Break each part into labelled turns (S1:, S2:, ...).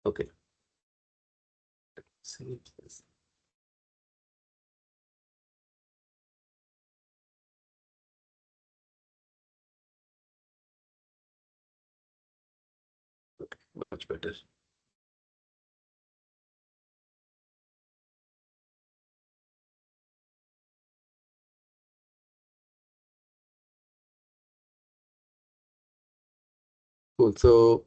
S1: Okay. See this. Okay, much better. Cool. So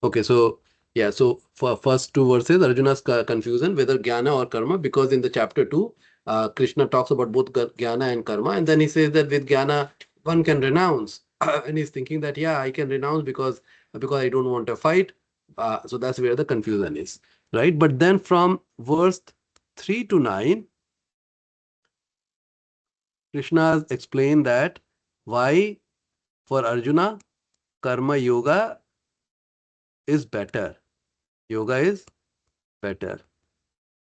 S1: okay, so yeah, so for first two verses, Arjuna's confusion whether jnana or karma, because in the chapter 2, Krishna talks about both jnana and karma, and then he says that with jnana one can renounce, and he's thinking that yeah, I can renounce because I don't want to fight. So that's where the confusion is, right? But then from verse 3 to 9, Krishna has explained that why for Arjuna karma yoga is better. Yoga is better.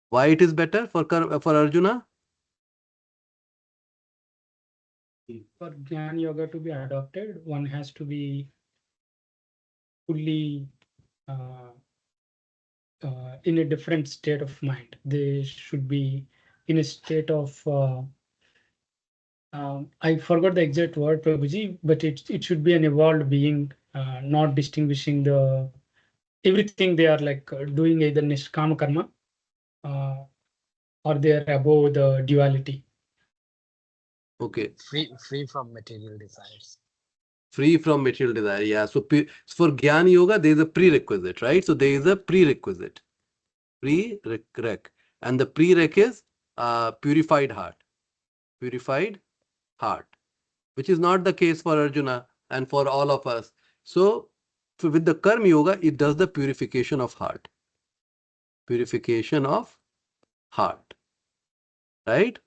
S1: Why it is better for Arjuna?
S2: For Gyana Yoga to be adopted, one has to be fully uh, in a different state of mind. They should be in a state of I forgot the exact word, Prabhuji, but it should be an evolved being, not distinguishing the everything they are like doing either nishkama karma uh, or they are above the duality.
S1: Okay.
S3: Free from material desires.
S1: Free from material desire. Yeah. So for Gyana Yoga, there is a prerequisite, right? So there is a prerequisite. Prereq. And the prereq is purified heart. Purified heart. Which is not the case for Arjuna and for all of us. So with the Karma Yoga, it does the purification of heart. Purification of heart. Right?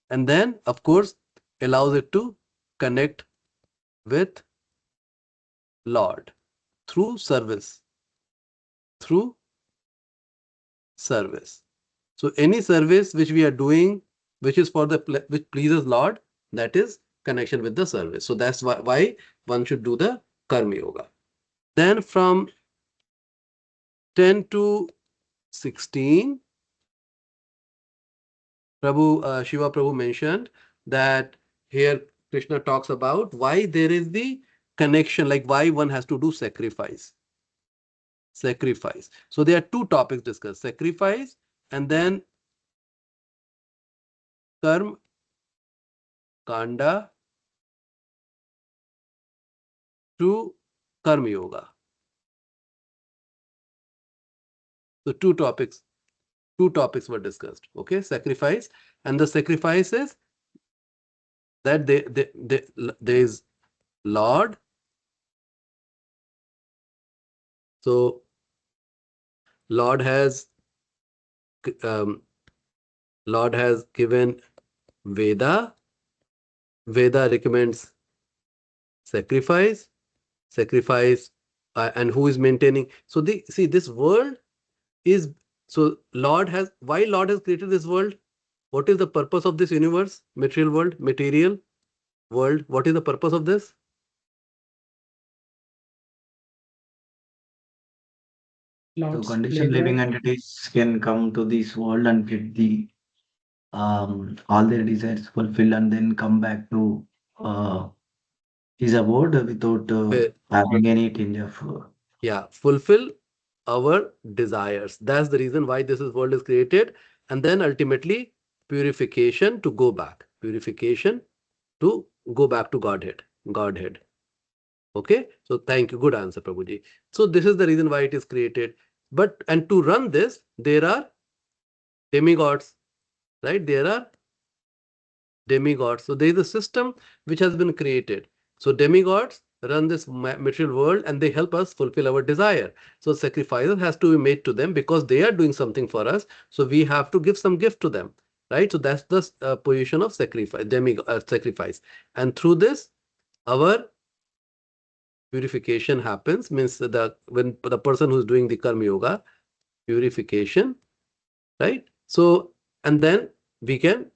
S1: And then, of course, allows it to connect with Lord through service. Through service. So any service which we are doing, which is for the which pleases Lord, that is connection with the service. So that's why one should do the Karma Yoga. Then from 10 to 16, Shiva Prabhu mentioned that here Krishna talks about why there is the connection, like why one has to do sacrifice. Sacrifice. So there are two topics discussed: sacrifice and then karma kanda to karma yoga. So two topics were discussed. Okay, sacrifice, and the sacrifice is that there is Lord. So Lord has um, Lord has given Veda. Veda recommends sacrifice. Sacrifice, and who is maintaining? So the see this world is so Lord has why Lord has created this world. What is the purpose of this universe? Material world, material world. What is the purpose of this?
S4: So
S2: Lord's
S4: conditioned
S2: pleasure.
S4: living entities can come to this world and get the all their desires fulfilled and then come back to his abode without having any tinge of
S1: Yeah, fulfill our desires. That's the reason why this world is created. And then ultimately, purification to go back. Purification to go back to Godhead. Godhead. Okay. So thank you. Good answer, Prabhuji. So this is the reason why it is created. But and to run this, there are demigods, right? There are demigods. So there is a system which has been created. So demigods run this material world and they help us fulfill our desire. So sacrifices has to be made to them because they are doing something for us. So we have to give some gift to them, right? So that's the position of sacrifice, sacrifice. And through this, our purification happens. Means when the person who's doing the karma yoga, purification, right? So and then we can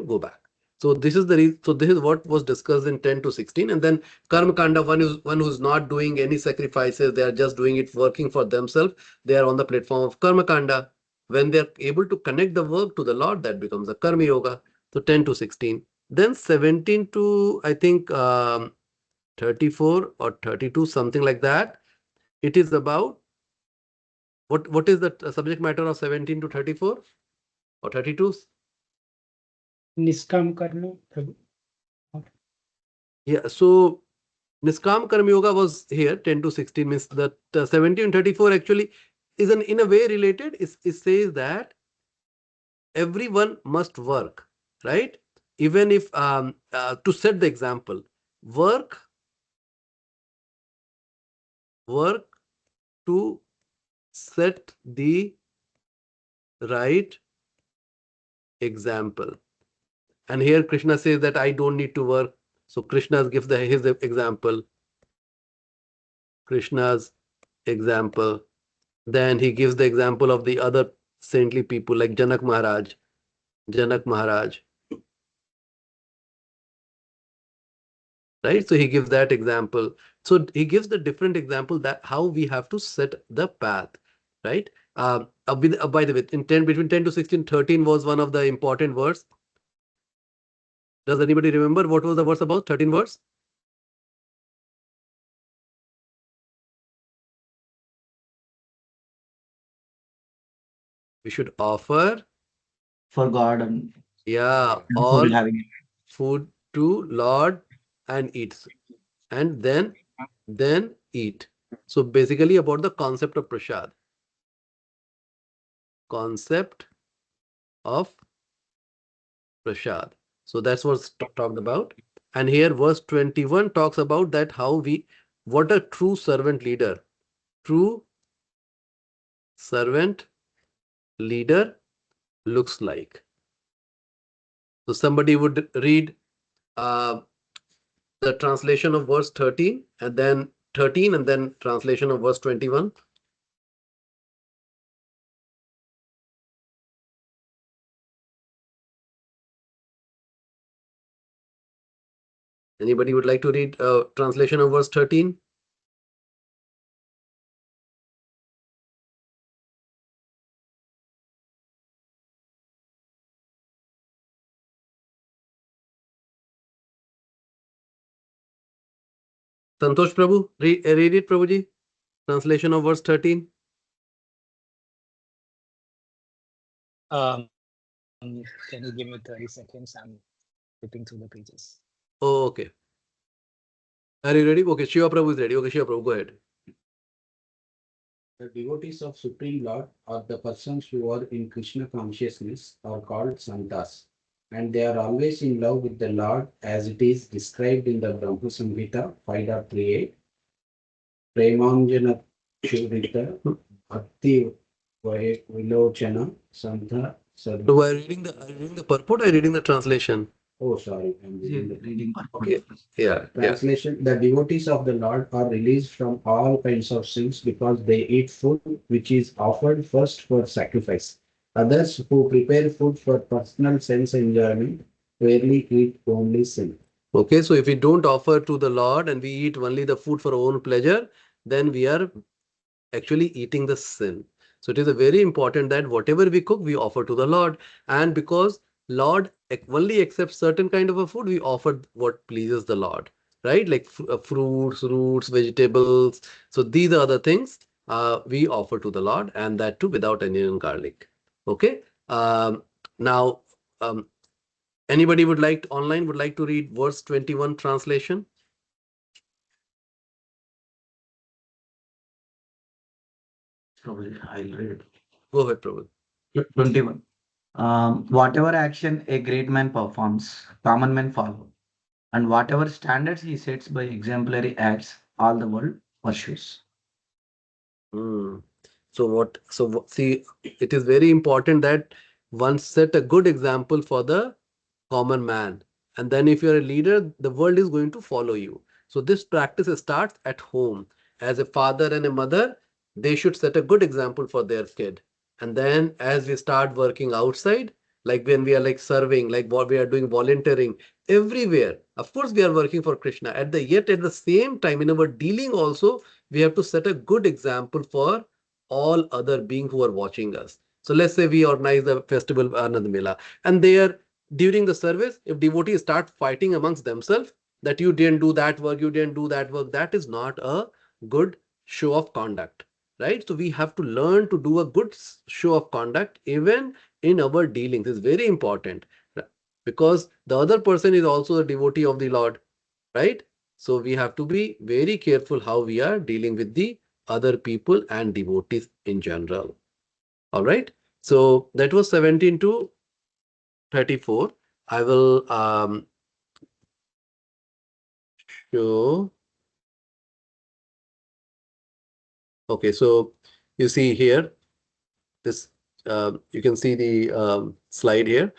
S1: go back. So this is the reason. So this is what was discussed in 10 to 16. And then karma kanda, one who's not doing any sacrifices, they are just doing it, working for themselves. They are on the platform of karma kanda. When they are able to connect the work to the Lord, that becomes a karma yoga. So 10 to 16. Then 17 to, I think, 34 or 32, something like that. It is about what is the subject matter of 17 to 34 or 32?
S2: Niskam karma, Prabhu.
S1: Yeah, so Niskam Karma Yoga was here, 10 to 16 means that 1734 actually is in a way related. It says that everyone must work, right? Even if to set the example, work to set the right example. And here Krishna says that I don't need to work. So Krishna gives his example. Krishna's example. Then he gives the example of the other saintly people like Janak Maharaj. Janak Maharaj, right? So he gives that example. So he gives the different example that how we have to set the path, right? By the way, in 10 between 10 to 16, 13 was one of the important words. Does anybody remember what was the verse about? 13 verse? We should offer,
S4: For God and for
S1: all
S4: having
S1: food to Lord and eat, and then eat. So basically about the concept of prasad. Concept of prasad. So that's what's talked about. And here verse 21 talks about that what a true servant leader looks like. So somebody would read uh, the translation of verse 13 and then translation of verse 21. Anybody would like to read translation of verse 13? Santosh Prabhu, read it, Prabhuji. Translation of verse 13.
S3: Can you give me 30 seconds? I'm flipping through the pages.
S1: Oh, okay. Are you ready? Okay, Shiva Prabhu is ready. Okay, Shiva Prabhu, go ahead.
S5: The devotees of Supreme Lord or the persons who are in Krishna consciousness are called Santas, and they are always in love with the Lord as it is described in the Brahma Samhita 5.38. Premanjana Churita Bhakti Vilochana Santha Sadhu.
S1: So are you reading the purport or are you reading the translation?
S5: Oh, sorry, I'm
S4: reading.
S1: Okay. Yeah.
S5: Translation: The devotees of the Lord are released from all kinds of sins because they eat food which is offered first for sacrifice. Others who prepare food for personal sense enjoyment rarely eat only sin.
S1: Okay, so if we don't offer to the Lord and we eat only the food for our own pleasure, then we are actually eating the sin. So it is a very important that whatever we cook, we offer to the Lord. And because Lord only accepts certain kind of a food, we offer what pleases the Lord, right? Like fruits, roots, vegetables. So these are the things we offer to the Lord, and that too without onion and garlic. Okay. Now, anybody would like to read verse 21 translation?
S4: Probably I'll read.
S1: Go ahead, Prabhu.
S4: 21. Whatever action a great man performs, common men follow. And whatever standards he sets by exemplary acts, all the world pursues.
S1: Hmm. See, it is very important that one set a good example for the common man. And then if you're a leader, the world is going to follow you. So this practice starts at home. As a father and a mother, they should set a good example for their kid. And then as we start working outside, like when we are like serving, like what we are doing, volunteering everywhere, of course we are working for Krishna. Yet at the same time, in our dealing also, we have to set a good example for all other beings who are watching us. So let's say we organize the festival Anand Mela, and there during the service, if devotees start fighting amongst themselves that you didn't do that work, you didn't do that work, that is not a good show of conduct, right? So we have to learn to do a good show of conduct even in our dealings. It's very important because the other person is also a devotee of the Lord, right? So we have to be very careful how we are dealing with the other people and devotees in general. All right. So that was 17 to 34. I will show. Okay, so you see here, this you can see the slide here.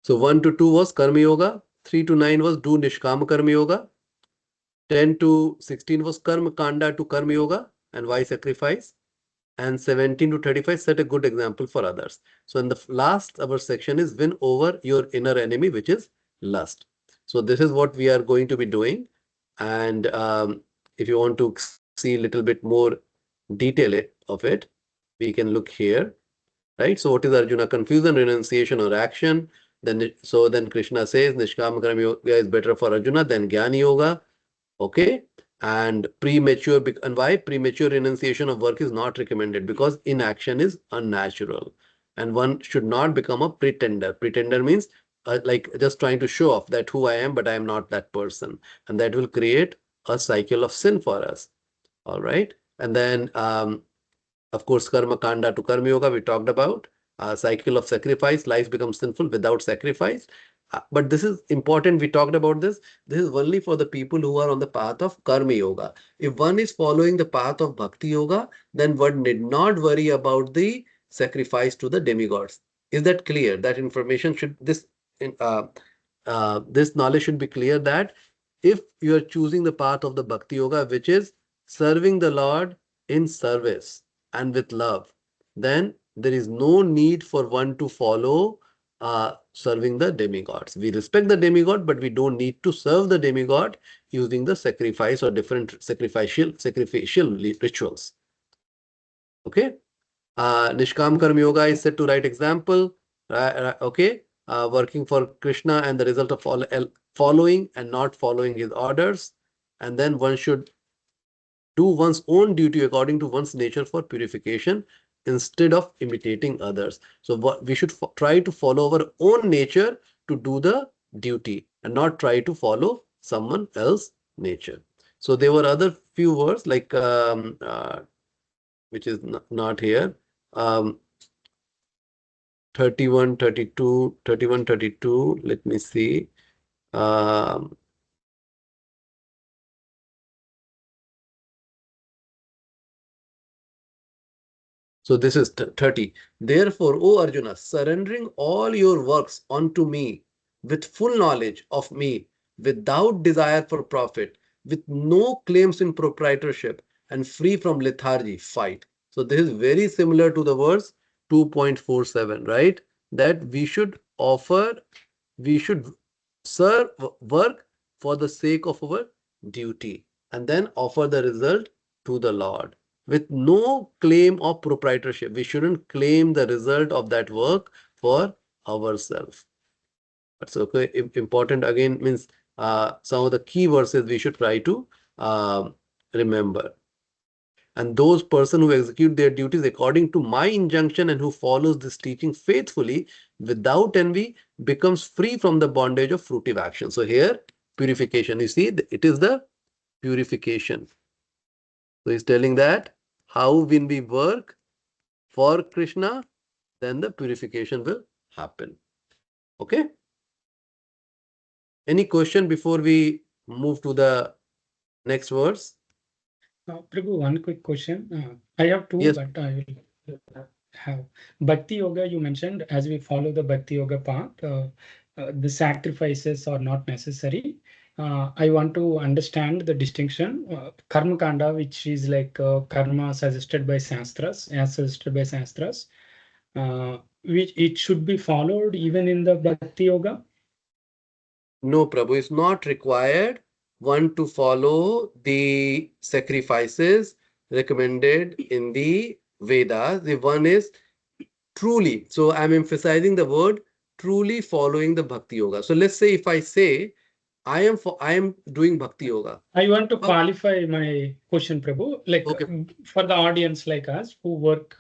S1: So 1 to 2 was Karma Yoga, 3 to 9 was do Nishkama Karma Yoga, 10 to 16 was Karma Kanda to Karma Yoga and why sacrifice, and 17 to 35 set a good example for others. So in the last our section is win over your inner enemy, which is lust. So this is what we are going to be doing. And if you want to see a little bit more detail of it, we can look here, right? So what is Arjuna? Confusion, renunciation, or action? Then Krishna says Nishkama Karma Yoga is better for Arjuna than Gyana Yoga. Okay. And why premature renunciation of work is not recommended? Because inaction is unnatural. And one should not become a pretender. Pretender means like just trying to show off that who I am, but I am not that person. And that will create a cycle of sin for us. All right. And then of course, karma kanda to karma yoga, we talked about. Cycle of sacrifice, life becomes sinful without sacrifice. But this is important, we talked about this. This is only for the people who are on the path of karma yoga. If one is following the path of bhakti yoga, then one need not worry about the sacrifice to the demigods. Is that clear? That information should, this knowledge should be clear that if you are choosing the path of the bhakti yoga, which is serving the Lord in service and with love, then there is no need for one to follow serving the demigods. We respect the demigod, but we don't need to serve the demigod using the sacrifice or different sacrificial rituals. Okay. Nishkam Karma Yoga is set to right example. Okay. Working for Krishna and the result of following and not following his orders. And then one should do one's own duty according to one's nature for purification instead of imitating others. So what we should try to follow our own nature to do the duty and not try to follow someone else's nature. So there were other few words like which is not here. 31, 32, 31, 32. Let me see. So this is 30. Therefore, O Arjuna, surrendering all your works unto me with full knowledge of me, without desire for profit, with no claims in proprietorship, and free from lethargy, fight. So this is very similar to the verse 2.47, right? That we should serve, work for the sake of our duty, and then offer the result to the Lord with no claim of proprietorship. We shouldn't claim the result of that work for ourselves. That's okay. Important again means some of the key verses we should try to remember. And those person who execute their duties according to my injunction and who follows this teaching faithfully without envy becomes free from the bondage of fruitive action. So here, purification. You see, it is the purification. So he's telling that how when we work for Krishna, then the purification will happen. Okay. Any question before we move to the next verse?
S2: Prabhu, one quick question. I have two,
S1: Yes.
S2: but I will have Bhakti Yoga. You mentioned as we follow the Bhakti Yoga path, the sacrifices are not necessary. I want to understand the distinction. Karma Kanda, which is like karma suggested by Shastras, as suggested by Shastras, which it should be followed even in the Bhakti Yoga.
S1: No, Prabhu, it's not required one to follow the sacrifices recommended in the Vedas. The one is truly, so I'm emphasizing the word truly following the Bhakti Yoga. So let's say if I say I am doing Bhakti Yoga.
S2: I want to qualify my question, Prabhu. Like
S1: Okay.
S2: for the audience like us who work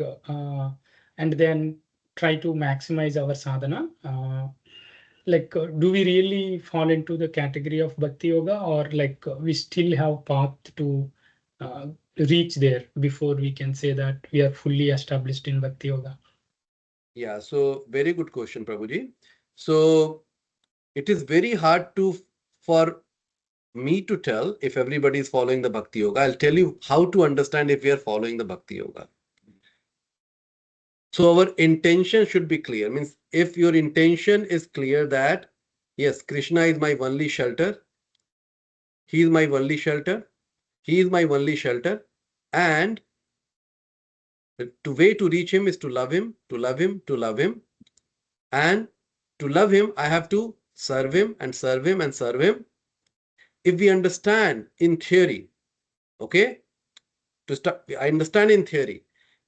S2: and then try to maximize our sadhana, do we really fall into the category of Bhakti Yoga, or like we still have path to reach there before we can say that we are fully established in Bhakti Yoga?
S1: Yeah, so very good question, Prabhuji. So it is very hard for me to tell if everybody is following the Bhakti Yoga. I'll tell you how to understand if we are following the Bhakti Yoga. So our intention should be clear. Means if your intention is clear that, yes, Krishna is my only shelter, he is my only shelter, he is my only shelter, and the way to reach him is to love him, to love him, to love him. And to love him, I have to serve him and serve him and serve him. If we understand in theory, okay, I understand in theory,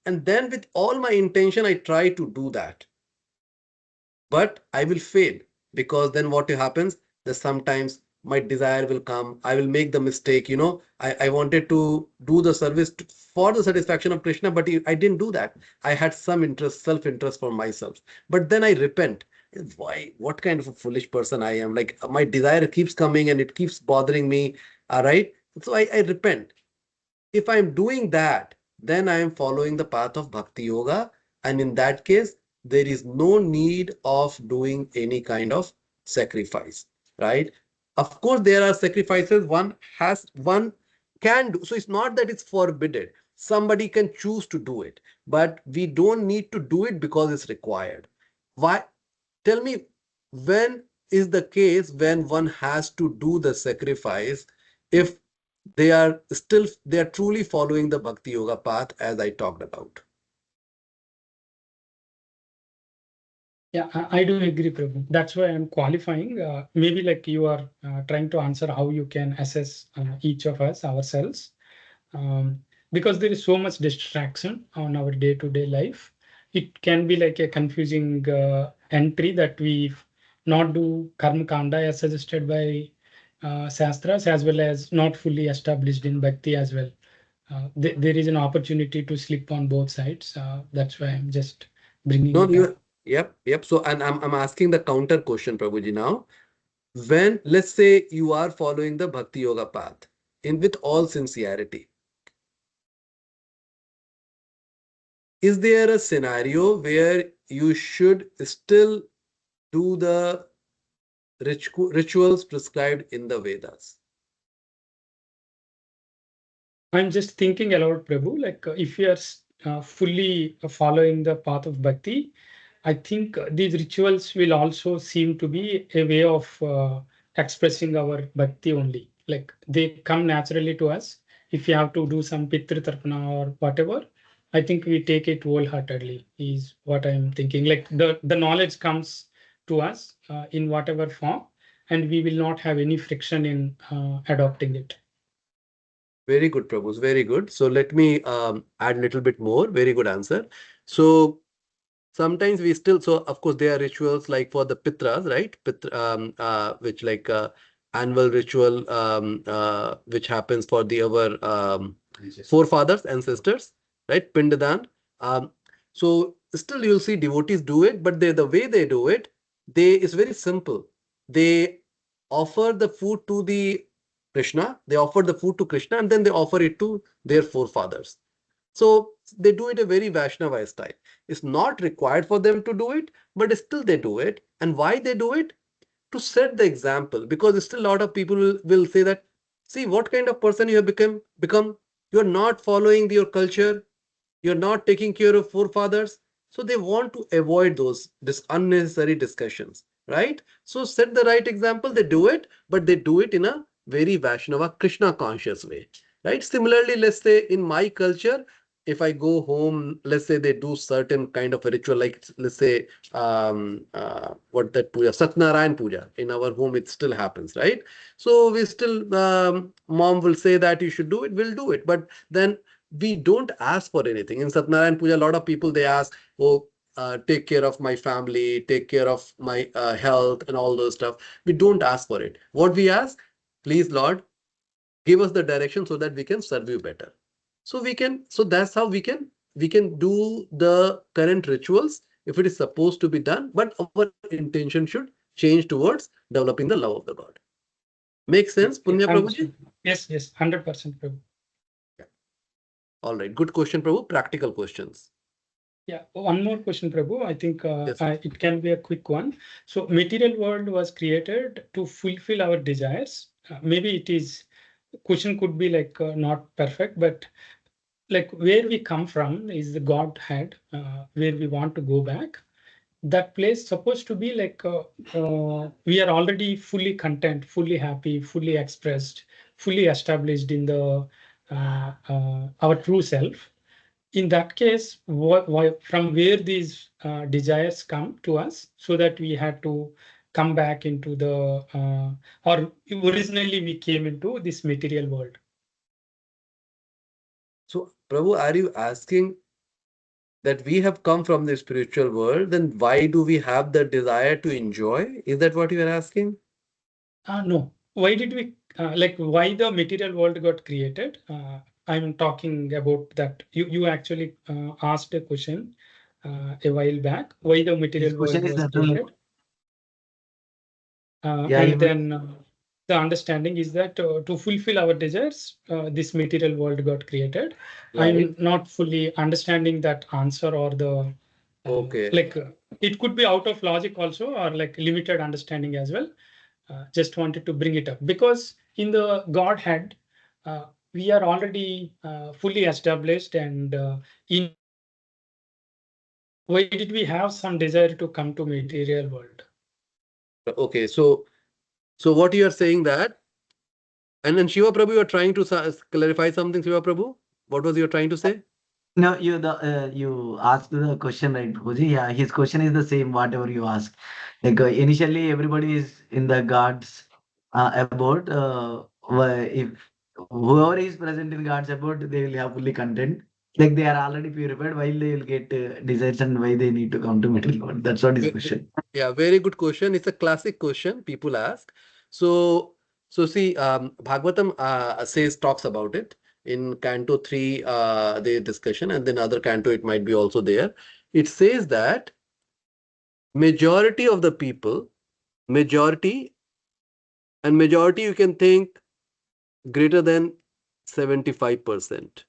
S1: and then with all my intention, I try to do that. But I will fail, because then what happens? That sometimes my desire will come. I will make the mistake. I wanted to do the service for the satisfaction of Krishna, but I didn't do that. I had some interest, self-interest for myself. But then I repent. Why? What kind of a foolish person I am? Like my desire keeps coming and it keeps bothering me. All right. So I repent. If I'm doing that, then I am following the path of Bhakti Yoga. And in that case, there is no need of doing any kind of sacrifice, right? Of course, there are sacrifices one can do. So it's not that it's forbidden. Somebody can choose to do it, but we don't need to do it because it's required. Why? Tell me, when is the case when one has to do the sacrifice if they are truly following the Bhakti Yoga path as I talked about?
S2: Yeah, I do agree, Prabhu. That's why I'm qualifying. Maybe like you are trying to answer how you can assess each of us ourselves. Because there is so much distraction on our day-to-day life. It can be like a confusing entry that we not do karma kanda as suggested by Shastras, as well as not fully established in Bhakti as well. There is an opportunity to slip on both sides. That's why I'm just bringing
S1: No,
S2: it up.
S1: yep. So, and I'm asking the counter question, Prabhuji, now. When, let's say you are following the Bhakti Yoga path with all sincerity, is there a scenario where you should still do the rituals prescribed in the Vedas?
S2: I'm just thinking aloud, Prabhu, like if you are fully following the path of Bhakti, I think these rituals will also seem to be a way of expressing our Bhakti only. Like they come naturally to us. If you have to do some Pitru Tarpana or whatever, I think we take it wholeheartedly, is what I'm thinking. Like the knowledge comes to us in whatever form, and we will not have any friction in adopting it.
S1: Very good, Prabhu. Very good. So let me add a little bit more. Very good answer. So sometimes we still, so of course there are rituals like for the Pitras, right? Which like annual ritual which happens for our forefathers, ancestors, right? Pindadan. So still you'll see devotees do it, but the way they do it, it's very simple. They offer the food to the Krishna, they offer the food to Krishna, and then they offer it to their forefathers. So they do it a very Vaishnava style. It's not required for them to do it, but still they do it. And why they do it? To set the example, because still a lot of people will say that, see what kind of person you have become. You're not following your culture, you're not taking care of forefathers. So they want to avoid this unnecessary discussions, right? So set the right example, they do it, but they do it in a very Vaishnava, Krishna conscious way, right? Similarly, let's say in my culture, if I go home, let's say they do certain kind of a ritual, like let's say what that puja, Satnarayan puja. In our home, it still happens, right? So we still, mom will say that you should do it, we'll do it. But then we don't ask for anything. In Satnarayan puja, a lot of people, they ask, oh, take care of my family, take care of my health and all those stuff. We don't ask for it. What we ask, please, Lord, give us the direction so that we can serve you better. So that's how we can do the current rituals if it is supposed to be done, but our intention should change towards developing the love of the God. Makes sense, Punya Prabhuji?
S2: Yes, 100%, Prabhu.
S1: Yeah. All right, good question, Prabhu. Practical questions.
S2: Yeah, one more question, Prabhu. I think
S1: Yes.
S2: it can be a quick one. So material world was created to fulfill our desires. Maybe it is, question could be like not perfect, but like where we come from is the Godhead, where we want to go back. That place supposed to be like we are already fully content, fully happy, fully expressed, fully established in the our true self. In that case, from where these desires come to us, so that we had to come back into the or originally we came into this material world.
S1: So, Prabhu, are you asking that we have come from the spiritual world, then why do we have the desire to enjoy? Is that what you are asking?
S2: No. Why did we like why the material world got created? I'm talking about that. You actually asked a question a while back. Why the
S4: His
S2: material world
S4: question is
S2: was
S4: nothing.
S2: created?
S4: Yeah,
S2: And then the understanding is that to fulfill our desires, this material world got created.
S1: Right.
S2: I'm not fully understanding that answer or the
S1: Okay.
S2: like it could be out of logic also or like limited understanding as well. Just wanted to bring it up because in the Godhead, we are already fully established and in why did we have some desire to come to material world?
S1: Okay. So what you are saying that, and then Shiva Prabhu, you are trying to clarify something, Shiva Prabhu? What was you trying to say?
S4: no, you asked the question right, Bhuji. Yeah, his question is the same, whatever you ask. Like initially, everybody is in the God's abode. If whoever is present in God's abode, they will have fully content. Like they are already purified, while they will get desires and why they need to come to material world. That's what his question.
S1: Yeah, very good question. It's a classic question people ask. So see, Bhagavatam talks about it in Canto 3, the discussion, and then other Canto it might be also there. It says that majority of the people, majority you can think greater than 75%.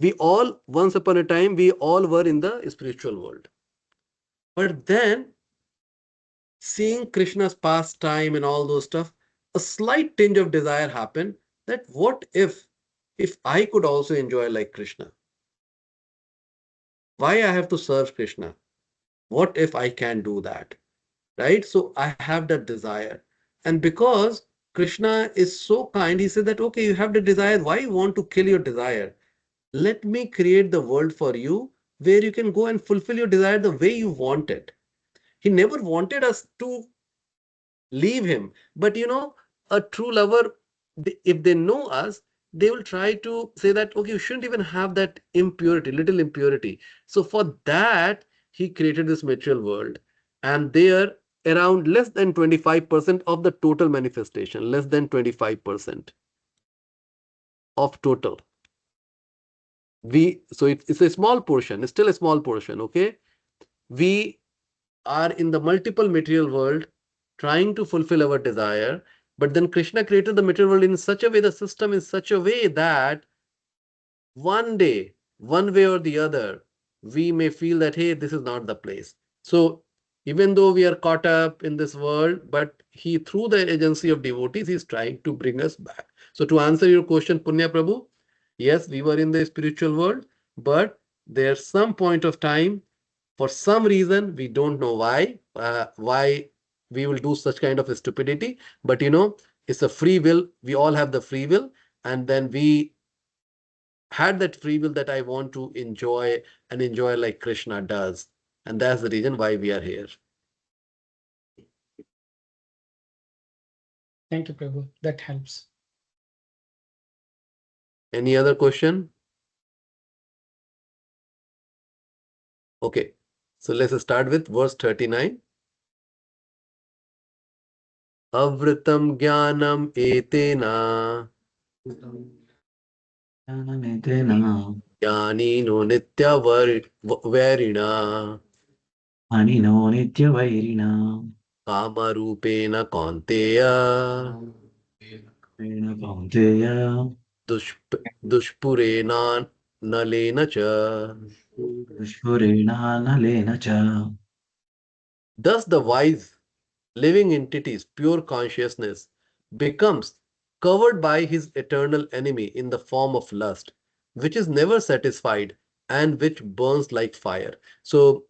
S1: We all, once upon a time, we all were in the spiritual world. But then seeing Krishna's pastime and all those stuff, a slight tinge of desire happened that what if I could also enjoy like Krishna? Why I have to serve Krishna? What if I can do that? Right? So I have that desire. And because Krishna is so kind, he said that, okay, you have the desire. Why you want to kill your desire? Let me create the world for you where you can go and fulfill your desire the way you want it. He never wanted us to leave him. But a true lover, if they know us, they will try to say that, okay, you shouldn't even have that impurity, little impurity. So for that, he created this material world. And there, around less than 25% of the total manifestation, less than 25% of total. It's a small portion, it's still a small portion, okay? We are in the multiple material world trying to fulfill our desire, but then Krishna created the material world in such a way, the system in such a way that one day, one way or the other, we may feel that, hey, this is not the place. So even though we are caught up in this world, but he, through the agency of devotees, is trying to bring us back. So to answer your question, Punya Prabhu, yes, we were in the spiritual world, but there's some point of time, for some reason, we don't know why we will do such kind of stupidity. But it's a free will. We all have the free will, and then we had that free will that I want to enjoy and enjoy like Krishna does. And that's the reason why we are here.
S2: Thank you, Prabhu. That helps.
S1: Any other question? Okay, so let's start with verse 39. Avritam jnanam etena
S4: Jnanametena
S1: jnanino nitya varina
S4: anino nityavairina
S1: kama rupena kaunteya
S4: Vena kaunteya
S1: dushpurena nalena cha.
S4: Dushpurena nalena cha.
S1: Thus the wise living entity's pure consciousness becomes covered by his eternal enemy in the form of lust, which is never satisfied and which burns like fire. So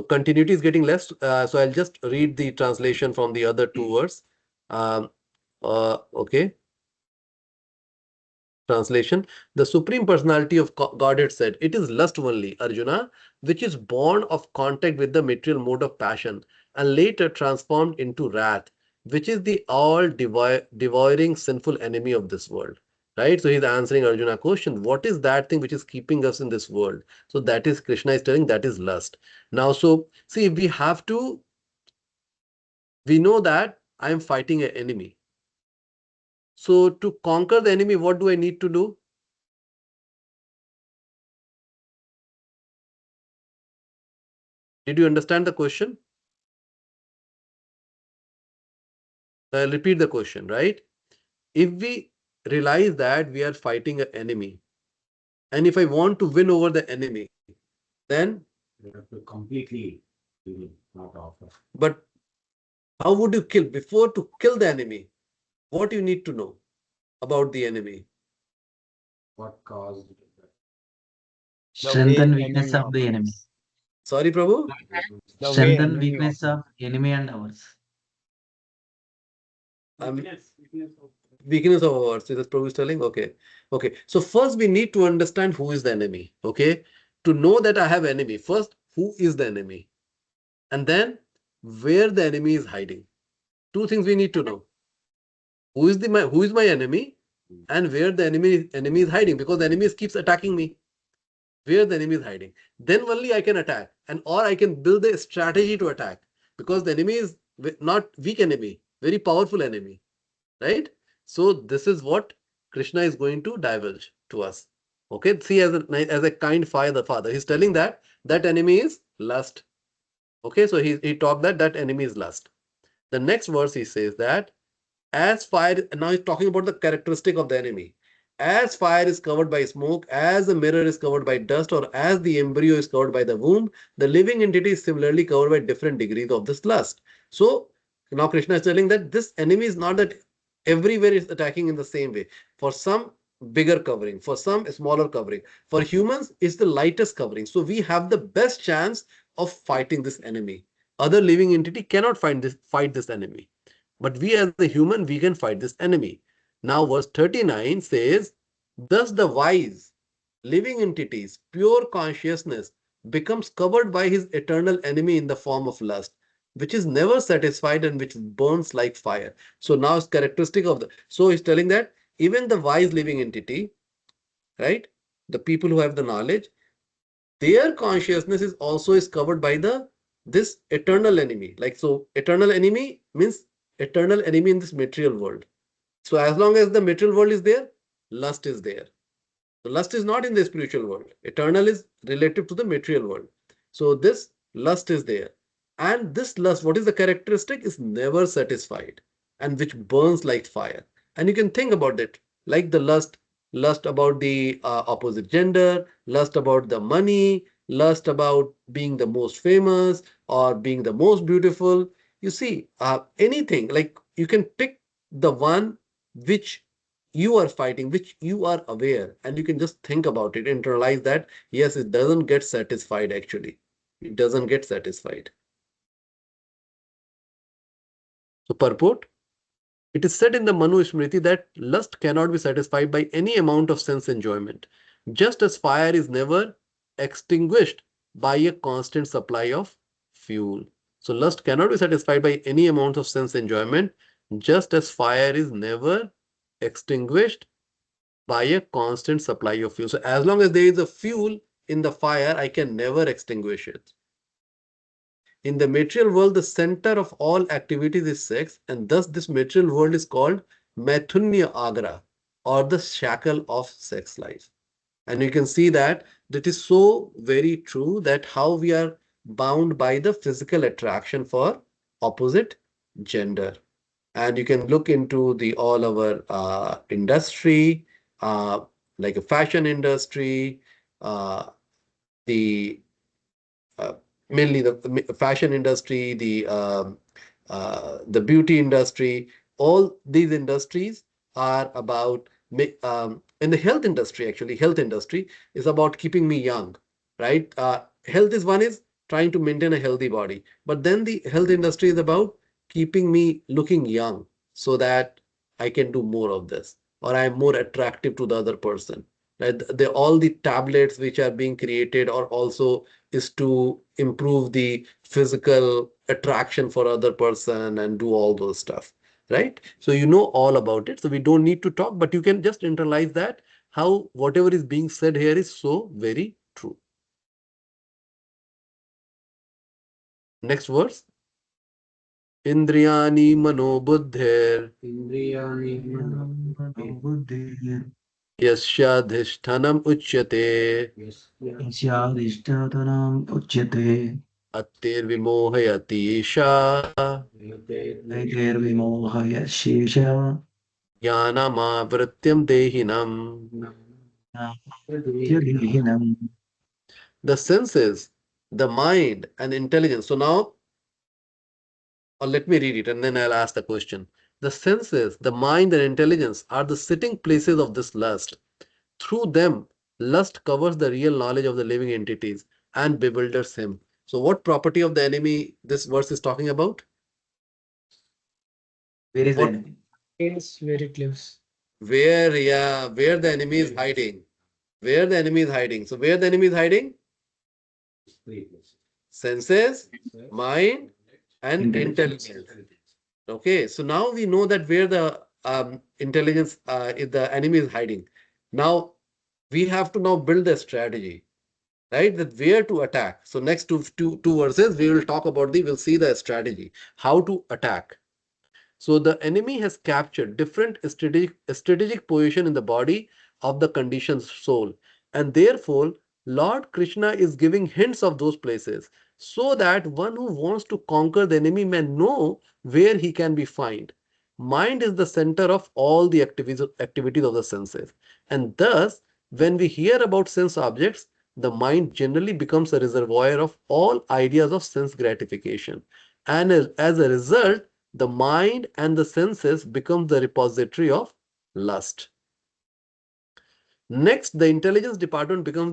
S1: continuity is getting less. So I'll just read the translation from the other two words. Um, okay. Translation: the Supreme Personality of Godhead said, "It is lust only, Arjuna, which is born of contact with the material mode of passion and later transformed into wrath, which is the all devouring sinful enemy of this world." Right? So he's answering Arjuna's question. What is that thing which is keeping us in this world? So that is, Krishna is telling, that is lust. Now, so see, we know that I am fighting an enemy. So to conquer the enemy, what do I need to do? Did you understand the question? I'll repeat the question, right? If we realize that we are fighting an enemy, and if I want to win over the enemy, then
S5: You have to completely not offer.
S1: but how would you kill? Before to kill the enemy, what you need to know about the enemy?
S5: What caused that?
S4: Strength and
S3: way
S4: weakness
S3: enemy
S4: of the enemy.
S3: operates.
S1: Sorry, Prabhu?
S3: The way
S4: Strength and
S3: enemy
S4: weakness of
S3: operates.
S4: enemy and ours.
S1: Weakness of ours. Is that Prabhu is telling? Okay. Okay. So first we need to understand who is the enemy. Okay. To know that I have enemy, first, who is the enemy? And then where the enemy is hiding. Two things we need to know. Who is my enemy and where the enemy is hiding, because the enemy keeps attacking me. Where the enemy is hiding. Then only I can attack, and or I can build a strategy to attack, because the enemy is not weak enemy, very powerful enemy. Right? So this is what Krishna is going to divulge to us. Okay, see, as a kind father, he's telling that enemy is lust. Okay, so he talked that enemy is lust. The next verse he says that as fire, now he's talking about the characteristic of the enemy. As fire is covered by smoke, as the mirror is covered by dust, or as the embryo is covered by the womb, the living entity is similarly covered by different degrees of this lust. So now Krishna is telling that this enemy is not that everywhere is attacking in the same way. For some, bigger covering, for some, smaller covering. For humans, it's the lightest covering. So we have the best chance of fighting this enemy. Other living entity cannot fight this enemy. But we as a human, we can fight this enemy. Now verse 39 says, thus the wise living entity's pure consciousness becomes covered by his eternal enemy in the form of lust, which is never satisfied and which burns like fire. So now it's characteristic of so he's telling that even the wise living entity, right? The people who have the knowledge, their consciousness is covered by this eternal enemy. Like, so eternal enemy means eternal enemy in this material world. So as long as the material world is there, lust is there. So lust is not in the spiritual world. Eternal is relative to the material world. So this lust is there. And this lust, what is the characteristic? Is never satisfied and which burns like fire. And you can think about it like the lust about the opposite gender, lust about the money, lust about being the most famous or being the most beautiful. You see, anything, like you can pick the one which you are fighting, which you are aware, and you can just think about it, internalize that. Yes, it doesn't get satisfied actually. It doesn't get satisfied. So purport, it is said in the Manu Smriti that lust cannot be satisfied by any amount of sense enjoyment, just as fire is never extinguished by a constant supply of fuel. So lust cannot be satisfied by any amount of sense enjoyment, just as fire is never extinguished by a constant supply of fuel. So as long as there is a fuel in the fire, I can never extinguish it. In the material world, the center of all activities is sex, and thus this material world is called Maithunya Agra, or the shackle of sex life. And you can see that that is so very true, that how we are bound by the physical attraction for opposite gender. And you can look into the all our industry, uh, like a fashion industry, uh, the uh, mainly the fashion industry, the beauty industry. All these industries are about in the health industry. Actually, health industry is about keeping me young, right? Health is one is trying to maintain a healthy body, but then the health industry is about keeping me looking young so that I can do more of this, or I'm more attractive to the other person. Right? All the tablets which are being created are also is to improve the physical attraction for other person and do all those stuff, right? So you know all about it, so we don't need to talk, but you can just internalize that how whatever is being said here is so very true. Next verse. Indriyani manobuddhir
S5: Indriyani
S4: Buddhi
S1: yasyadhishtanam uchyate
S5: Yes. Yeah.
S4: Isyadishtatanam Uchyate
S1: attir vimohayati isha
S4: Aitir Vimohaya Shesha
S1: jnanamavrityam dehinam.
S4: Yadihinam.
S1: The senses, the mind, and intelligence. So now, or let me read it and then I'll ask the question. The senses, the mind, and intelligence are the sitting places of this lust. Through them, lust covers the real knowledge of the living entities and bewilders him. So, what property of the enemy this verse is talking about?
S4: Where is the
S1: What,
S4: enemy?
S2: Is where it lives.
S1: where the enemy is hiding? Where the enemy is hiding? So, where the enemy is hiding? Senses, mind, and
S4: Intelligence.
S1: intelligence. Okay, so now we know that where the intelligence, if the enemy is hiding. Now we have to now build a strategy, right? That where to attack. So next two verses, we will talk about we'll see the strategy, how to attack. So the enemy has captured different strategic position in the body of the conditioned soul, and therefore Lord Krishna is giving hints of those places so that one who wants to conquer the enemy may know where he can be found. Mind is the center of all the activities of the senses, and thus when we hear about sense objects, the mind generally becomes a reservoir of all ideas of sense gratification, and as a result the mind and the senses become the repository of lust. Next, the intelligence department becomes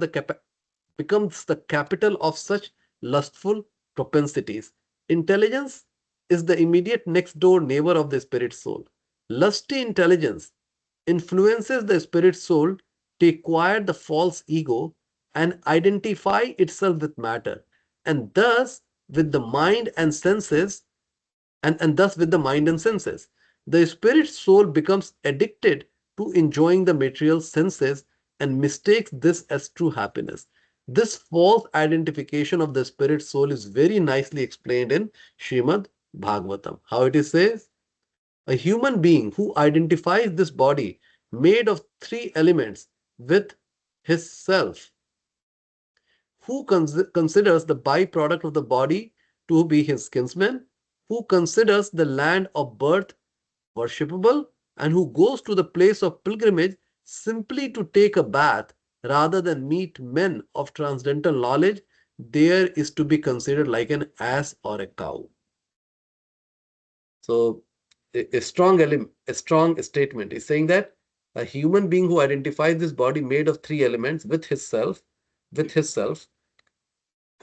S1: the capital of such lustful propensities. Intelligence is the immediate next door neighbor of the spirit soul. Lusty intelligence influences the spirit soul to acquire the false ego and identify itself with matter, and thus with the mind and senses and thus with the mind and senses. The spirit soul becomes addicted to enjoying the material senses and mistakes this as true happiness. This false identification of the spirit soul is very nicely explained in Srimad Bhagavatam. How it is says, a human being who identifies this body made of three elements with his self, who considers the byproduct of the body to be his kinsman, who considers the land of birth worshipable, and who goes to the place of pilgrimage simply to take a bath rather than meet men of transcendental knowledge, there is to be considered like an ass or a cow. So, a strong statement is saying that a human being who identifies this body made of three elements with his self,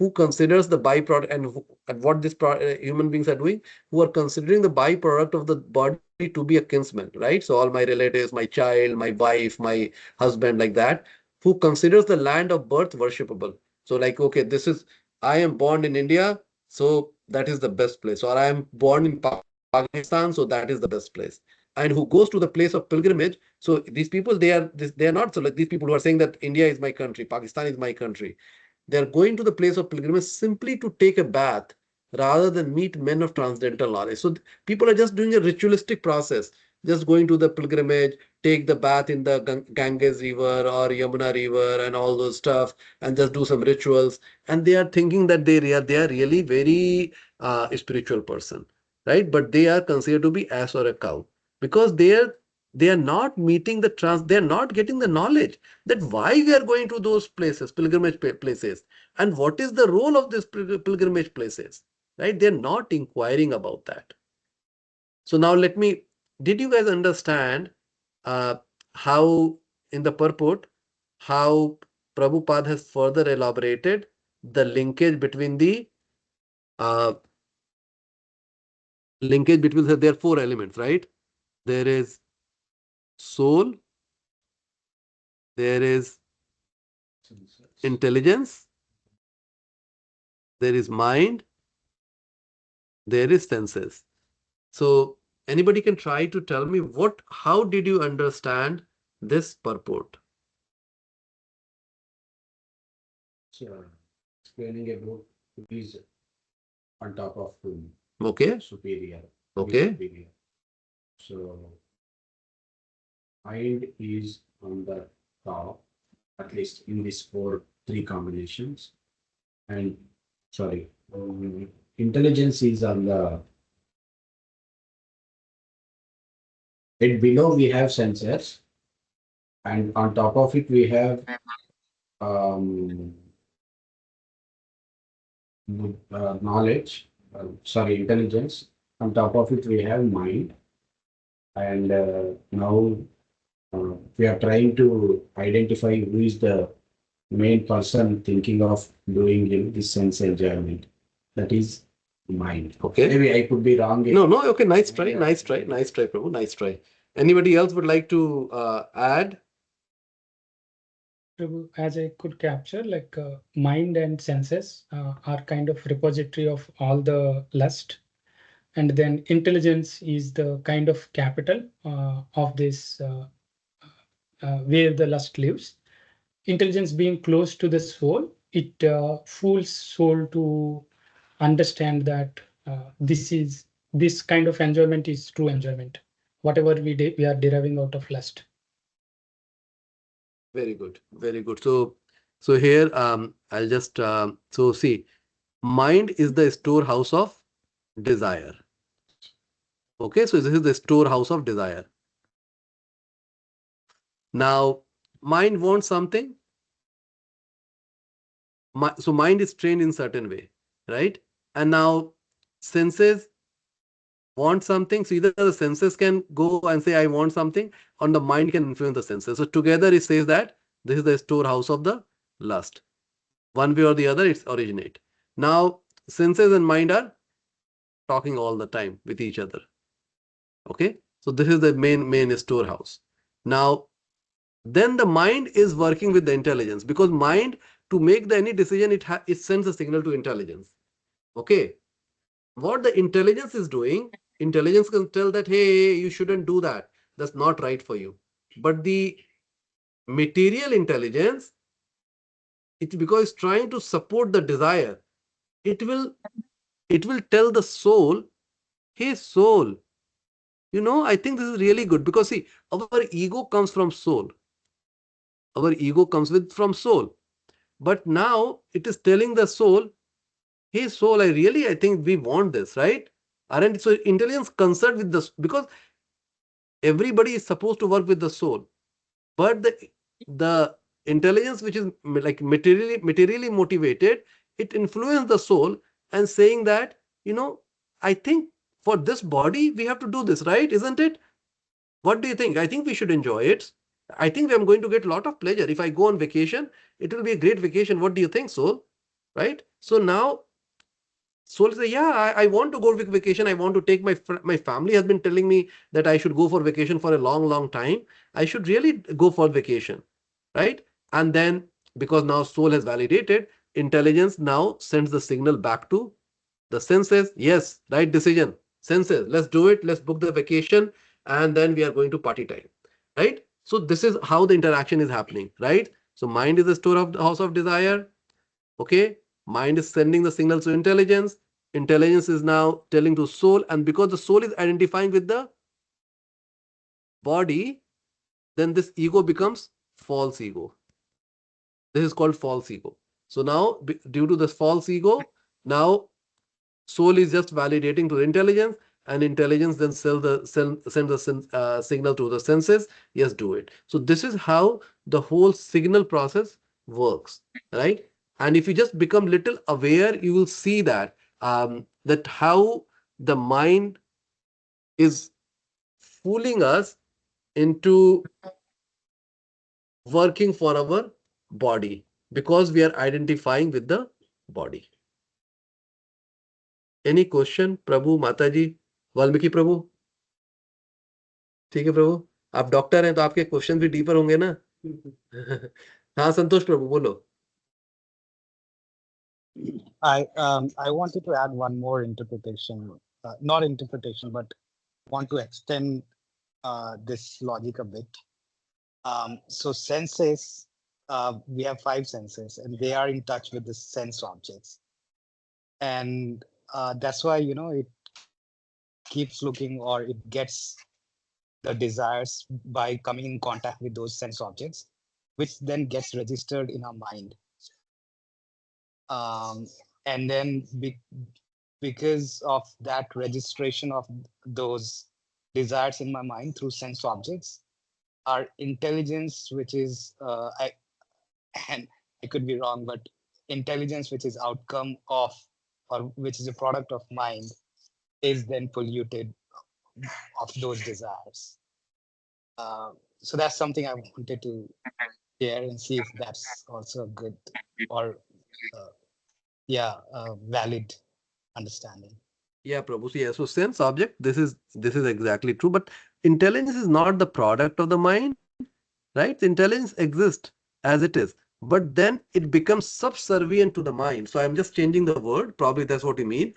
S1: who considers the byproduct and what this human beings are doing, who are considering the byproduct of the body to be a kinsman, right? So all my relatives, my child, my wife, my husband, like that, who considers the land of birth worshipable. So like, okay, this is, I am born in India, so that is the best place. Or I am born in Pakistan, so that is the best place. And who goes to the place of pilgrimage. So these people, they are not, so like these people who are saying that India is my country, Pakistan is my country. They are going to the place of pilgrimage simply to take a bath rather than meet men of transcendental knowledge. So people are just doing a ritualistic process, just going to the pilgrimage, take the bath in the Ganges river or Yamuna river and all those stuff, and just do some rituals. And they are thinking that they are really very spiritual person, right? But they are considered to be ass or a cow because they are not meeting the they are not getting the knowledge that why we are going to those places, pilgrimage places, and what is the role of these pilgrimage places, right? They're not inquiring about that. So now did you guys understand uh, how in the purport, how Prabhupada has further elaborated the uh, linkage between there are four elements, right? There is soul, there is intelligence, there is mind, there is senses. So anybody can try to tell me how did you understand this purport?
S5: So, explaining about who is on top of whom,
S1: Okay,
S5: superior.
S1: okay,
S5: Superior. So, mind is on the top, at least in these three combinations. And sorry, intelligence is on the it below we have sensors, and on top of it we have um, knowledge. Sorry, intelligence. On top of it we have mind, and now we are trying to identify who is the main person thinking of doing this sense enjoyment. That is mind.
S1: okay.
S5: Maybe I could be wrong.
S1: No, no, okay, nice try, nice try, nice try, Prabhu, nice try. Anybody else would like to add?
S2: As I could capture, like mind and senses are kind of repository of all the lust, and then intelligence is the kind of capital of this where the lust lives. Intelligence being close to the soul, it fools soul to understand that this kind of enjoyment is true enjoyment, whatever we are deriving out of lust.
S1: Very good, very good. So here I'll just so see, mind is the storehouse of desire. Okay, so this is the storehouse of desire. Now, mind wants something. So mind is trained in certain way, right? And now senses want something. So either the senses can go and say, I want something, or the mind can influence the senses. So together it says that this is the storehouse of the lust. One way or the other, it's originate. Now, senses and mind are talking all the time with each other. Okay, so this is the main storehouse. Now, then the mind is working with the intelligence, because mind, to make any decision, it sends a signal to intelligence. Okay, what the intelligence is doing, intelligence can tell that, hey, you shouldn't do that, that's not right for you. But the material intelligence, it's because it's trying to support the desire, it will tell the soul, hey soul, I think this is really good, because see, our ego comes from soul. Our ego comes from soul. But now it is telling the soul, hey soul, I think we want this, right? Aren't so intelligence concerned with this, because everybody is supposed to work with the soul. But the intelligence which is like materially motivated, it influences the soul and saying that, I think for this body we have to do this, right? Isn't it? What do you think? I think we should enjoy it. I think I'm going to get a lot of pleasure. If I go on vacation, it will be a great vacation. What do you think, soul? Right? So now soul say, yeah, I want to go vacation. I want to take my family has been telling me that I should go for vacation for a long time. I should really go for vacation, right? And then because now soul has validated, intelligence now sends the signal back to the senses. Yes, right decision. Senses, let's do it. Let's book the vacation, and then we are going to party time, right? So this is how the interaction is happening, right? So mind is the store of the house of desire. Okay, mind is sending the signals to intelligence. Intelligence is now telling to soul, and because the soul is identifying with the body, then this ego becomes false ego. This is called false ego. So now, due to this false ego, now soul is just validating to the intelligence, and intelligence then send the signal to the senses. Yes, do it. So this is how the whole signal process works, right? And if you just become little aware, you will see that that how the mind is fooling us into working for our body because we are identifying with the body. Any question, Prabhu, Mataji, Valmiki Prabhu? ठीक है प्रभु, आप doctor हैं तो आपके question भी deeper होंगे ना. हाँ संतोष प्रभु बोलो.
S3: I wanted to add one more interpretation, not interpretation, but want to extend this logic a bit. So senses, we have 5 senses, and they are in touch with the sense objects, and that's why it keeps looking, or it gets the desires by coming in contact with those sense objects, which then gets registered in our mind. And then because of that registration of those desires in my mind through sense objects, our intelligence, which is and I could be wrong, but intelligence which is outcome of, or which is a product of mind, is then polluted of those desires. So that's something I wanted to share and see if that's also a good or valid understanding.
S1: Yeah, Prabhu. Yeah, so sense object, this is exactly true. But intelligence is not the product of the mind, right? Intelligence exists as it is, but then it becomes subservient to the mind. So I'm just changing the word. Probably that's what you mean.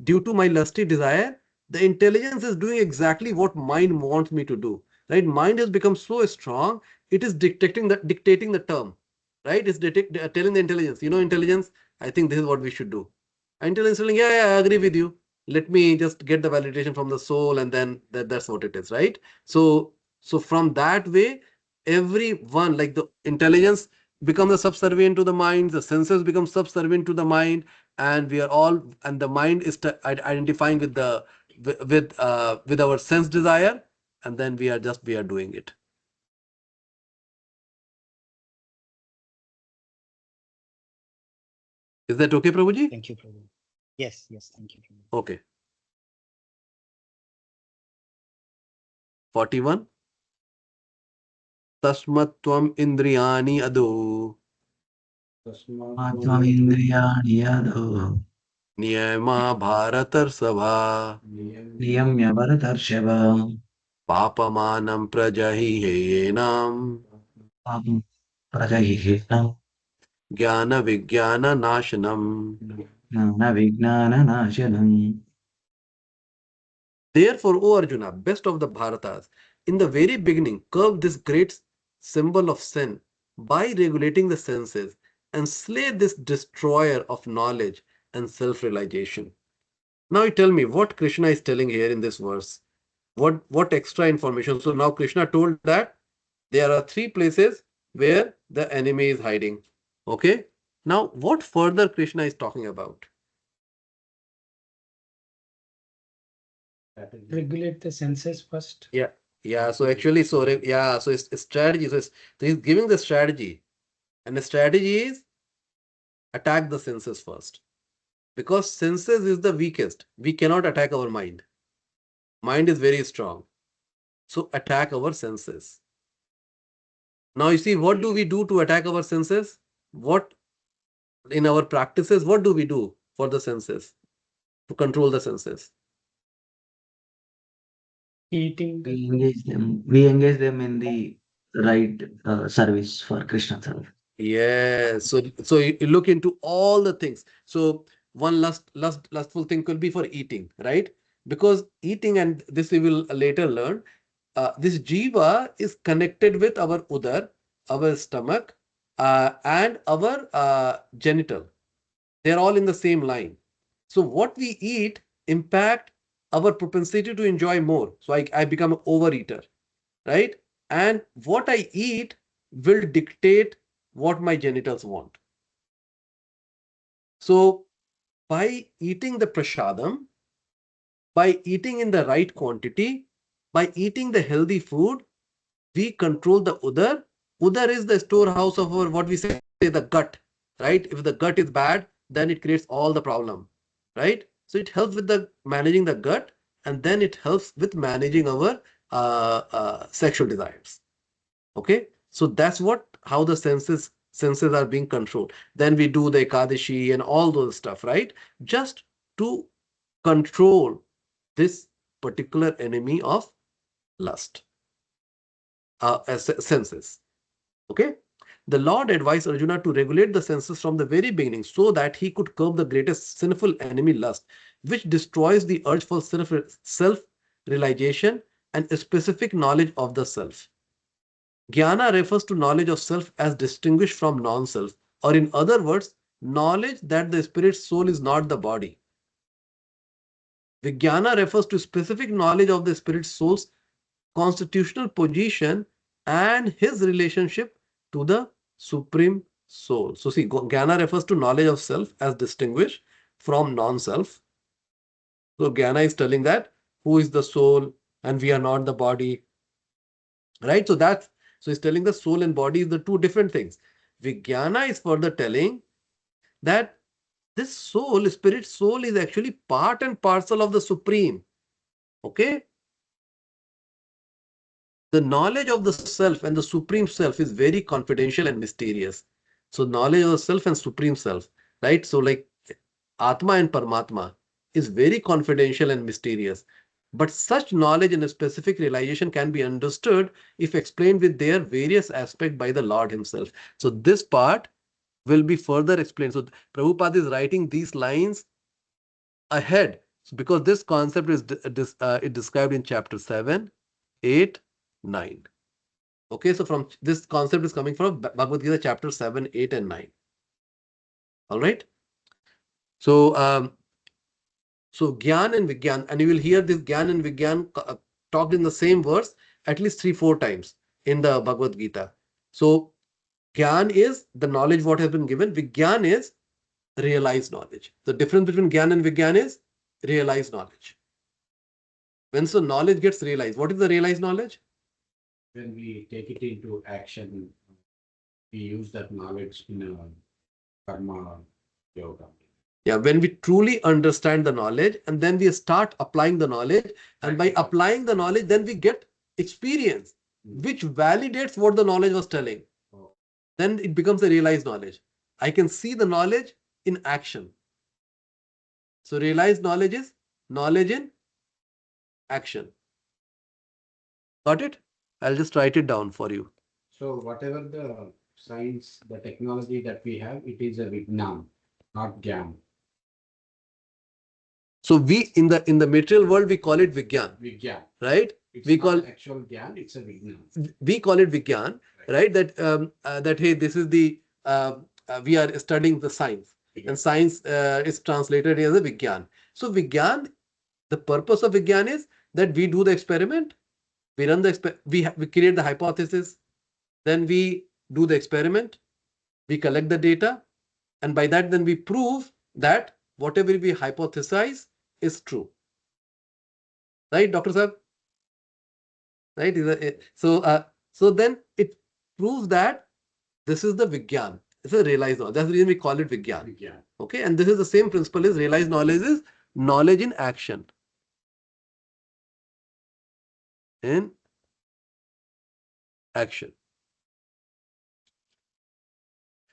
S1: Due to my lusty desire, the intelligence is doing exactly what mind wants me to do. Right? Mind has become so strong, it is dictating the term. Right? It's telling the intelligence, intelligence, I think this is what we should do. Intelligence telling, yeah, I agree with you. Let me just get the validation from the soul, and then that's what it is, right? So from that way, everyone, like the intelligence becomes the subservient to the mind, the senses become subservient to the mind, and we are all, and the mind is identifying with the with our sense desire, and then we are doing it. Is that okay, Prabhuji?
S3: Thank you, Prabhu. Yes, thank you, Prabhu.
S1: Okay. 41. Tasmatvam indriyani ado
S4: आत्मैन्द्रियाणि यदो
S1: niyama bharatar sabha
S4: नियम्य भरतर्षभ
S1: papamanam prajahihenam
S4: पापं प्रजहिह्येनं
S1: Gyana Vijnana Nashanam.
S4: ज्ञानविज्ञाननाशनम्.
S1: Therefore, O Arjuna, best of the Bharatas, in the very beginning, curb this great symbol of sin by regulating the senses and slay this destroyer of knowledge and self-realization. Now you tell me what Krishna is telling here in this verse. What extra information? So now Krishna told that there are 3 places where the enemy is hiding. Okay. Now what further Krishna is talking about?
S2: Regulate the senses first.
S1: Yeah. So actually, so it's strategy. So he's giving the strategy, and the strategy is attack the senses first, because senses is the weakest. We cannot attack our mind. Mind is very strong. So attack our senses. Now you see, what do we do to attack our senses? What In our practices, what do we do for the senses, to control the senses?
S2: Eating.
S4: We engage them in the right service for Krishna service.
S1: Yes. So you look into all the things. So one lustful thing could be for eating, right? Because eating, and this we will later learn, this jiva is connected with our udar, our stomach, and our genital. They're all in the same line. So what we eat impact our propensity to enjoy more. So I become an overeater, right? And what I eat will dictate what my genitals want. So by eating the prasadam, by eating in the right quantity, by eating the healthy food, we control the udar. Udar is the storehouse of our, what we say, the gut, right? If the gut is bad, then it creates all the problem, right? So it helps with the managing the gut, and then it helps with managing our sexual desires. Okay, so that's how the senses are being controlled. Then we do the ekadashi and all those stuff, right? Just to control this particular enemy of lust, senses. Okay, the Lord advised Arjuna to regulate the senses from the very beginning so that he could curb the greatest sinful enemy, lust, which destroys the urge for self realization and a specific knowledge of the self. Gyana refers to knowledge of self as distinguished from non-self, or in other words, knowledge that the spirit soul is not the body. Vijnana refers to specific knowledge of the spirit soul's constitutional position and his relationship to the supreme soul. So see, Gyana refers to knowledge of self as distinguished from non-self. So Gyana is telling that who is the soul and we are not the body, right? So he's telling the soul and body is the two different things. Vijnana is further telling that this soul, spirit soul, is actually part and parcel of the supreme. Okay, the knowledge of the self and the supreme self is very confidential and mysterious. So knowledge of the self and supreme self, right? So like Atma and Paramatma is very confidential and mysterious. But such knowledge and a specific realization can be understood if explained with their various aspects by the Lord himself. So this part will be further explained. So Prabhupada is writing these lines ahead. So because this concept is described in chapter 7, 8, 9. Okay, so from this concept is coming from Bhagavad Gita chapter 7, 8, and 9. All right. So so Gyan and Vigyan, and you will hear this Gyan and Vigyan talked in the same verse at least 3-4 times in the Bhagavad Gita. So Gyan is the knowledge what has been given. Vigyan is realized knowledge. The difference between Gyan and Vigyan is realized knowledge. When so knowledge gets realized, what is the realized knowledge?
S5: When we take it into action, we use that knowledge in a karma yoga.
S1: Yeah, when we truly understand the knowledge and then we start applying the knowledge, and by applying the knowledge, then we get experience which validates what the knowledge was telling.
S5: Oh.
S1: Then it becomes a realized knowledge. I can see the knowledge in action. So realized knowledge is knowledge in action. Got it? I'll just write it down for you.
S5: So whatever the science, the technology that we have, it is a Vignam, not Gyan.
S1: So we in the material world we call it Vigyan,
S5: Vigyan.
S1: right?
S5: It's
S1: We
S5: not
S1: call
S5: actual Gyan, it's a Vignam.
S1: we call it Vigyan, right? That hey, this is the we are studying the science, and science is translated as a Vigyan. So Vigyan, the purpose of Vigyan is that we do the experiment, we run the we create the hypothesis, then we do the experiment, we collect the data, and by that then we prove that whatever we hypothesize is true. Right, Dr. Sir? Right? So then it proves that this is the Vigyan. It's a realized knowledge. That's the reason we call it Vigyan.
S5: Vigyan.
S1: Okay, and this is the same principle is realized knowledge is knowledge in action. In action.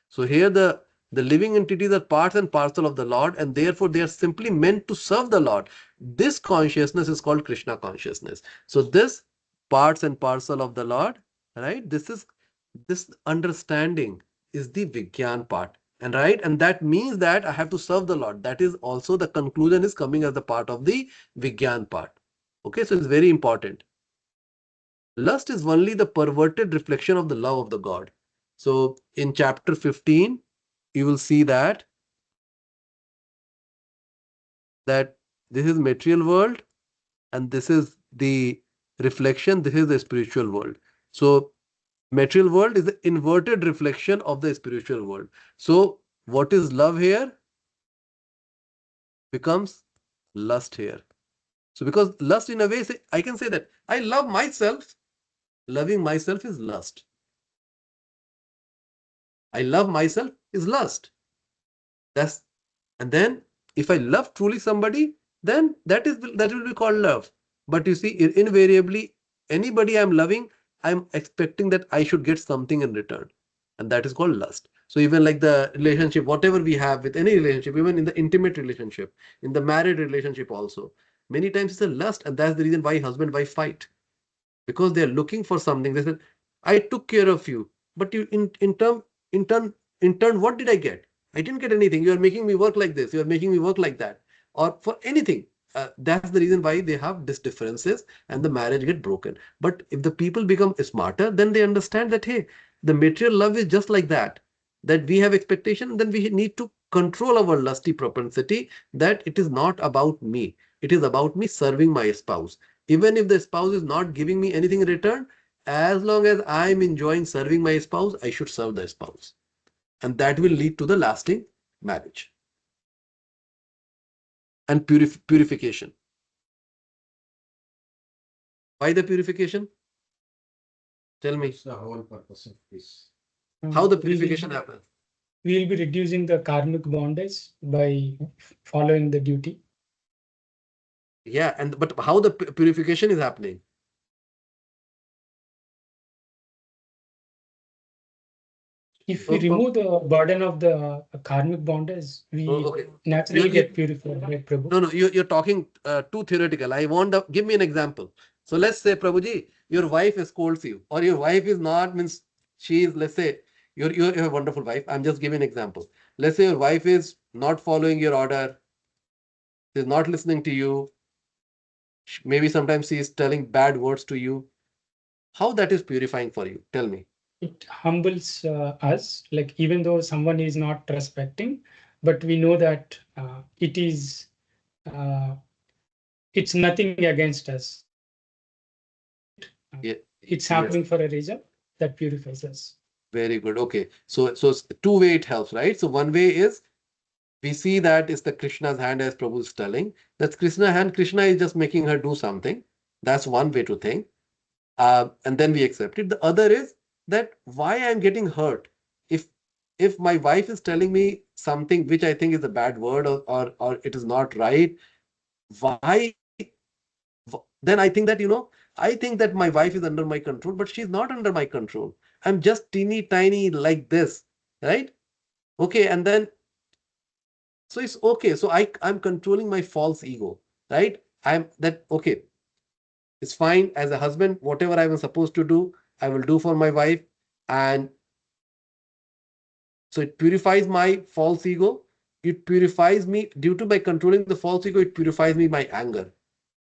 S1: So here the The living entities are parts and parcel of the Lord, and therefore they are simply meant to serve the Lord. This consciousness is called Krishna consciousness. So this parts and parcel of the Lord, right? This understanding is the Vigyan part. And right, and that means that I have to serve the Lord. That is also the conclusion is coming as the part of the Vigyan part. Okay, so it's very important. Lust is only the perverted reflection of the love of the God. So in chapter 15, you will see that this is material world and this is the reflection, this is the spiritual world. So material world is the inverted reflection of the spiritual world. So what is love here becomes lust here. So because lust in a way, I can say that I love myself. Loving myself is lust. I love myself is lust. That's And then if I love truly somebody, then that will be called love. But you see, invariably, anybody I'm loving, I'm expecting that I should get something in return. And that is called lust. So even like the relationship, whatever we have with any relationship, even in the intimate relationship, in the married relationship also, many times it's a lust, and that's the reason why husband wife fight. Because they are looking for something. They said, I took care of you, but you in turn in turn, what did I get? I didn't get anything. You are making me work like this. You are making me work like that, or for anything. That's the reason why they have these differences and the marriage get broken. But if the people become smarter, then they understand that hey, the material love is just like that. That we have expectation, then we need to control our lusty propensity. That it is not about me. It is about me serving my spouse. Even if the spouse is not giving me anything in return, as long as I'm enjoying serving my spouse, I should serve the spouse. And that will lead to the lasting marriage and purification. Why the purification? Tell me.
S5: It's the whole purpose of this.
S1: How the purification happens?
S2: We will be reducing the karmic bondage by following the duty.
S1: Yeah, but how the purification is happening?
S2: If we remove the burden of the karmic bondage, we
S1: okay.
S2: naturally get purified, right, Prabhu?
S1: No, you're talking too theoretical. I want give me an example. So let's say, Prabhuji, your wife scolds you, or your wife is not, means she is, let's say, you're a wonderful wife. I'm just giving an example. Let's say your wife is not following your order, is not listening to you. Maybe sometimes she is telling bad words to you. How that is purifying for you? Tell me.
S2: It humbles us, like even though someone is not respecting, but we know that uh, it's nothing against us.
S1: Yeah.
S2: It's happening for a reason that purifies us.
S1: Very good. Okay. So two way it helps, right? So one way is we see that is the Krishna's hand, as Prabhu is telling. That's Krishna's hand. Krishna is just making her do something. That's one way to think. And then we accept it. The other is that why I'm getting hurt. If if my wife is telling me something which I think is a bad word, or it is not right, why then I think that, I think that my wife is under my control, but she's not under my control. I'm just teeny tiny like this, right? Okay, and then so it's okay. So I'm controlling my false ego, right? I'm that okay. It's fine as a husband. Whatever I was supposed to do, I will do for my wife, and so it purifies my false ego. It purifies me due to by controlling the false ego. It purifies me my anger.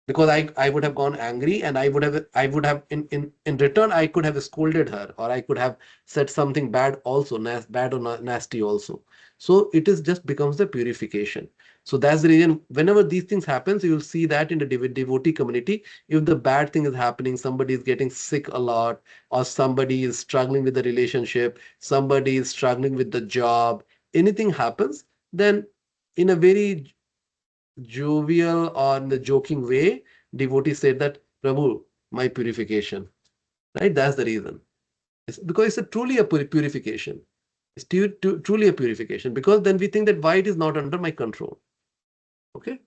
S1: Because I would have gone angry, and I would have in return I could have scolded her, or I could have said something bad also, bad or nasty also. So it is just becomes the purification. So that's the reason whenever these things happens, you will see that in the devotee community, if the bad thing is happening, somebody is getting sick a lot, or somebody is struggling with the relationship, somebody is struggling with the job, anything happens, then in a very jovial or in the joking way, devotee said that, Prabhu, my purification. Right? That's the reason. It's because it's truly a purification. It's truly a purification, because then we think that why it is not under my control. Okay.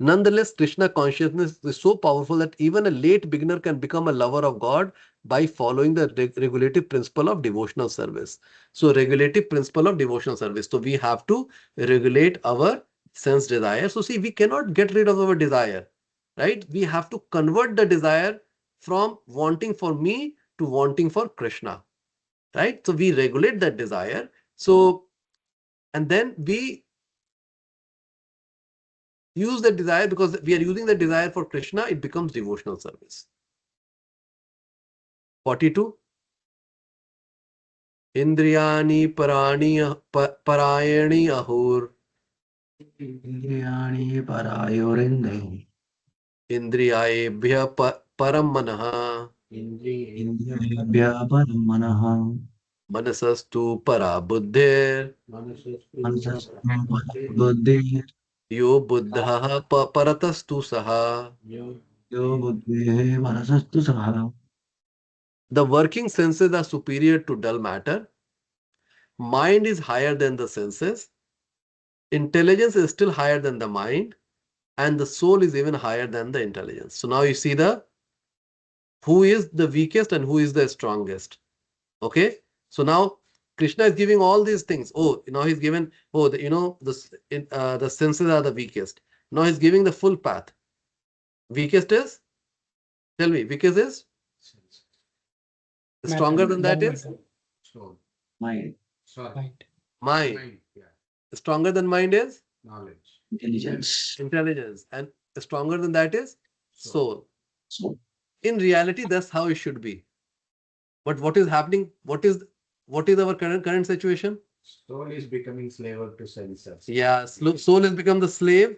S1: Nonetheless, Krishna consciousness is so powerful that even a late beginner can become a lover of God by following the regulative principle of devotional service. So, regulative principle of devotional service. So, we have to regulate our sense desire. So, see, we cannot get rid of our desire, right? We have to convert the desire from wanting for me to wanting for Krishna, right? So, we regulate that desire. So, and then we use the desire, because we are using the desire for Krishna, it becomes devotional service. 42. Indriyani parayani ahur.
S4: Indriyani parayorendra.
S1: Indriyayebhya param manaha.
S4: Indriyebhya param manaha.
S1: Manasastu para buddhir.
S4: Manasastu para buddhi.
S1: Yo buddhaha paratastu saha.
S4: Yo buddhi manasastu saha.
S1: The working senses are superior to dull matter. Mind is higher than the senses. Intelligence is still higher than the mind. And the soul is even higher than the intelligence. So now you see the who is the weakest and who is the strongest. Okay. So now Krishna is giving all these things. Oh, now he's given, oh, the senses are the weakest. Now he's giving the full path. Weakest is, tell me, weakest is stronger than that is
S4: Mind.
S1: mind. Stronger than mind is
S4: Intelligence.
S1: intelligence. And stronger than that is soul.
S4: So,
S1: In reality, that's how it should be. But what is happening? What is our current situation?
S5: Soul is becoming slave to senses.
S1: Yeah, soul has become the slave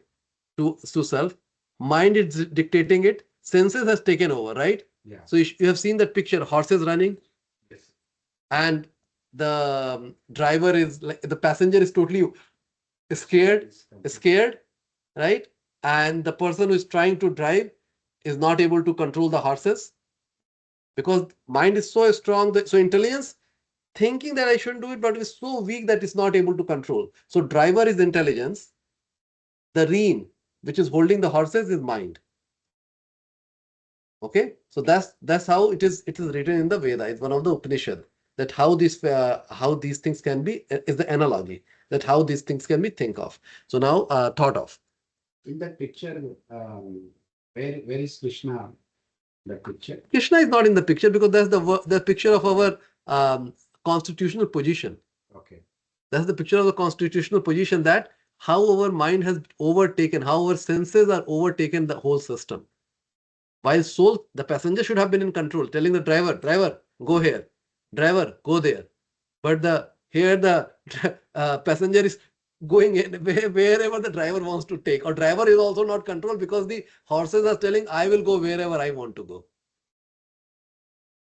S1: to self. Mind is dictating it. Senses has taken over, right?
S5: Yeah.
S1: So you have seen that picture, horses running,
S5: Yes.
S1: and the driver is like, the passenger is totally scared, right? And the person who is trying to drive is not able to control the horses, because mind is so strong that so intelligence thinking that I shouldn't do it, but it's so weak that it's not able to control. So driver is intelligence. The rein, which is holding the horses, is mind. Okay, so that's how it is. It is written in the Veda. It's one of the Upanishad, that how these things can be is the analogy, that how these things can be think of. So now thought of.
S5: In that picture, where is Krishna? The picture.
S1: Krishna is not in the picture, because that's the picture of our constitutional position.
S5: Okay.
S1: That's the picture of the constitutional position, that how our mind has overtaken, how our senses are overtaken the whole system. While soul, the passenger should have been in control, telling the driver, go here, driver, go there. But the passenger is going in wherever the driver wants to take, or driver is also not controlled, because the horses are telling, I will go wherever I want to go.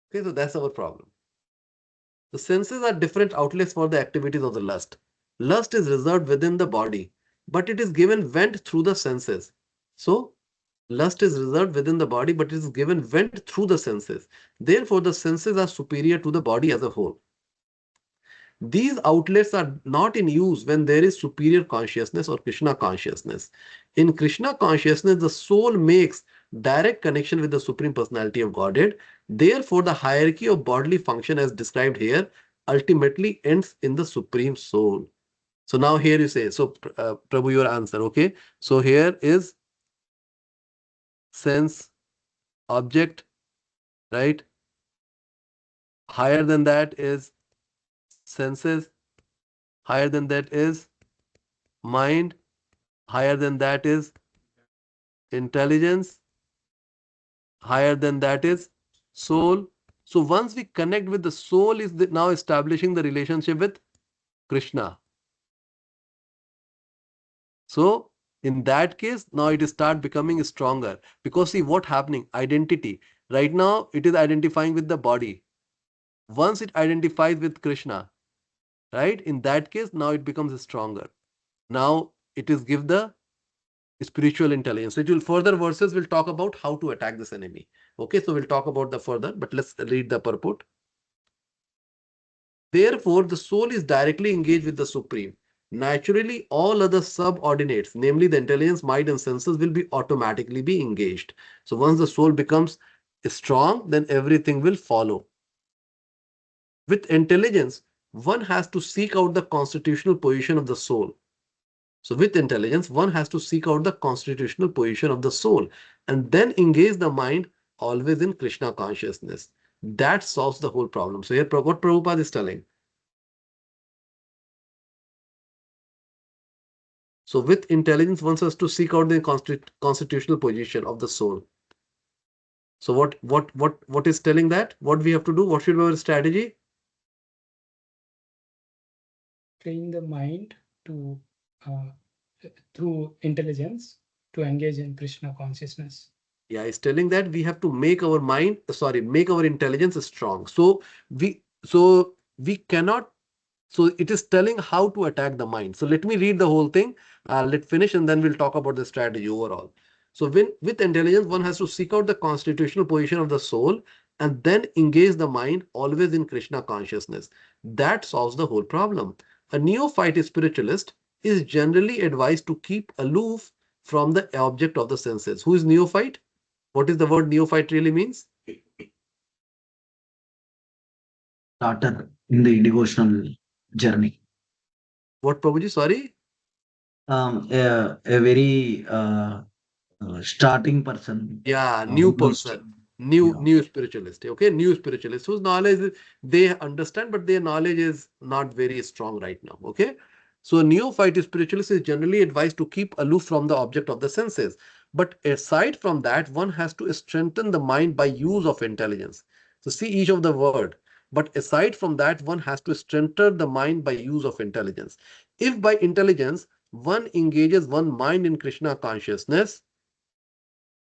S1: Okay, so that's our problem. The senses are different outlets for the activities of the lust. Lust is reserved within the body, but it is given vent through the senses. So, lust is reserved within the body, but it is given vent through the senses. Therefore, the senses are superior to the body as a whole. These outlets are not in use when there is superior consciousness or Krishna consciousness. In Krishna consciousness, the soul makes direct connection with the Supreme Personality of Godhead. Therefore, the hierarchy of bodily function as described here ultimately ends in the Supreme Soul. So now here you say, so Prabhu, your answer, okay? So here is sense, object, right? Higher than that is senses, higher than that is mind, higher than that is intelligence, higher than that is soul. So once we connect with the soul, is now establishing the relationship with Krishna. So in that case, now it start becoming stronger, because see what happening, identity. Right now it is identifying with the body. Once it identifies with Krishna, right? In that case, now it becomes stronger. Now it is give the spiritual intelligence. It will further verses will talk about how to attack this enemy. Okay, so we'll talk about the further, but let's read the purport. Therefore, the soul is directly engaged with the Supreme. naturally all other subordinates, namely the intelligence, mind, and senses, will be automatically be engaged. So once the soul becomes strong, then everything will follow. With intelligence, one has to seek out the constitutional position of the soul. So with intelligence, one has to seek out the constitutional position of the soul and then engage the mind always in Krishna consciousness. That solves the whole problem. So here what Prabhupada is telling. So with intelligence, one has to seek out the constitutional position of the soul. So what is telling that? What we have to do? What should be our strategy?
S2: Train the mind to uh, through intelligence to engage in Krishna consciousness.
S1: Yeah, it's telling that we have to make our mind, make our intelligence strong. So we cannot. So it is telling how to attack the mind. So let me read the whole thing. Let's finish and then we'll talk about the strategy overall. So with intelligence, one has to seek out the constitutional position of the soul and then engage the mind always in Krishna consciousness. That solves the whole problem. A neophyte spiritualist is generally advised to keep aloof from the object of the senses. Who is neophyte? What is the word neophyte really means?
S4: Starter in the devotional journey.
S1: What, Prabhuji? Sorry?
S4: A very starting person.
S1: Yeah, new
S4: Who knows?
S1: person,
S4: Yeah.
S1: new spiritualist. Okay, new spiritualist whose knowledge they understand, but their knowledge is not very strong right now. Okay, so a neophyte spiritualist is generally advised to keep aloof from the object of the senses. But aside from that, one has to strengthen the mind by use of intelligence. So see each of the word. But aside from that, one has to strengthen the mind by use of intelligence. If by intelligence one engages one mind in Krishna consciousness,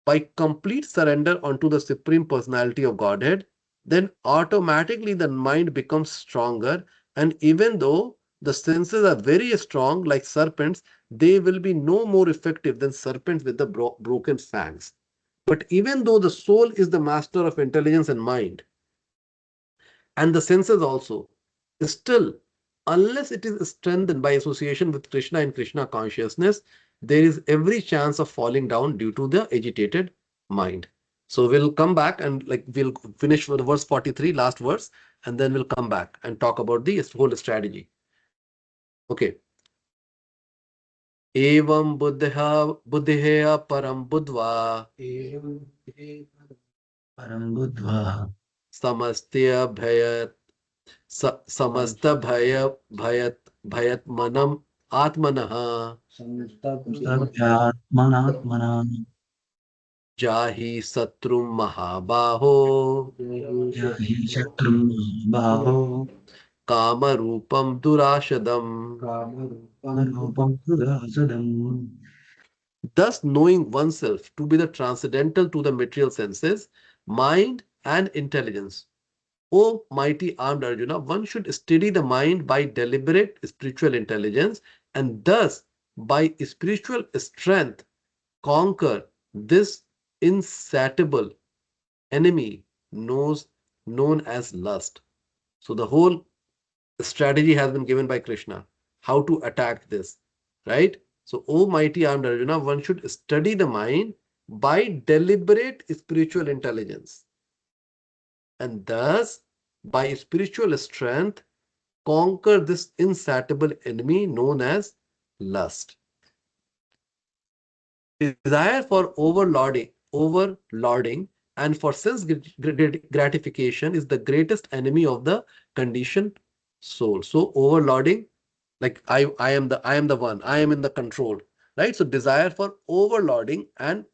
S1: by complete surrender onto the Supreme Personality of Godhead, then automatically the mind becomes stronger. And even though the senses are very strong, like serpents, they will be no more effective than serpents with the broken fangs. But even though the soul is the master of intelligence and mind, and the senses also, still, unless it is strengthened by association with Krishna and Krishna consciousness, there is every chance of falling down due to the agitated mind. So we'll come back and we'll finish with verse 43, last verse, and then we'll come back and talk about the whole strategy. Okay. Evam buddhya param buddhva
S4: Param Budva.
S1: samastya bhayat समस्त भयत मनम आत्मनः
S4: Atmanatmana.
S1: जाहि शत्रु महाबाहो
S4: Yahi Shatrum Baho.
S1: काम रूपम दुराशदम.
S4: Anupam Sudasadam.
S1: Thus knowing oneself to be the transcendental to the material senses, mind and intelligence. O mighty armed Arjuna, one should steady the mind by deliberate spiritual intelligence and thus by spiritual strength conquer this insatiable enemy known as lust. So the whole strategy has been given by Krishna, how to attack this, right? So, O mighty armed Arjuna, one should study the mind by deliberate spiritual intelligence and thus by spiritual strength conquer this insatiable enemy known as lust. Desire for overlording and for sense gratification is the greatest enemy of the conditioned soul. So overlording, like I am the one, I am in the control, right? So desire for overlording and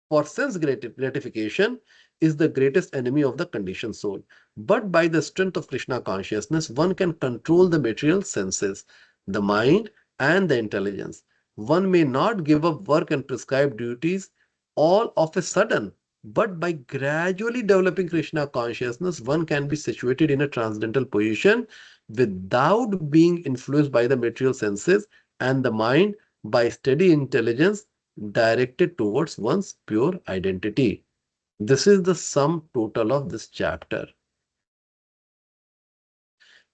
S1: for sense gratification is the greatest enemy of the conditioned soul. But by the strength of Krishna consciousness, one can control the material senses, the mind, and the intelligence. One may not give up work and prescribed duties all of a sudden, but by gradually developing Krishna consciousness, one can be situated in a transcendental position without being influenced by the material senses and the mind by steady intelligence directed towards one's pure identity. This is the sum total of this chapter.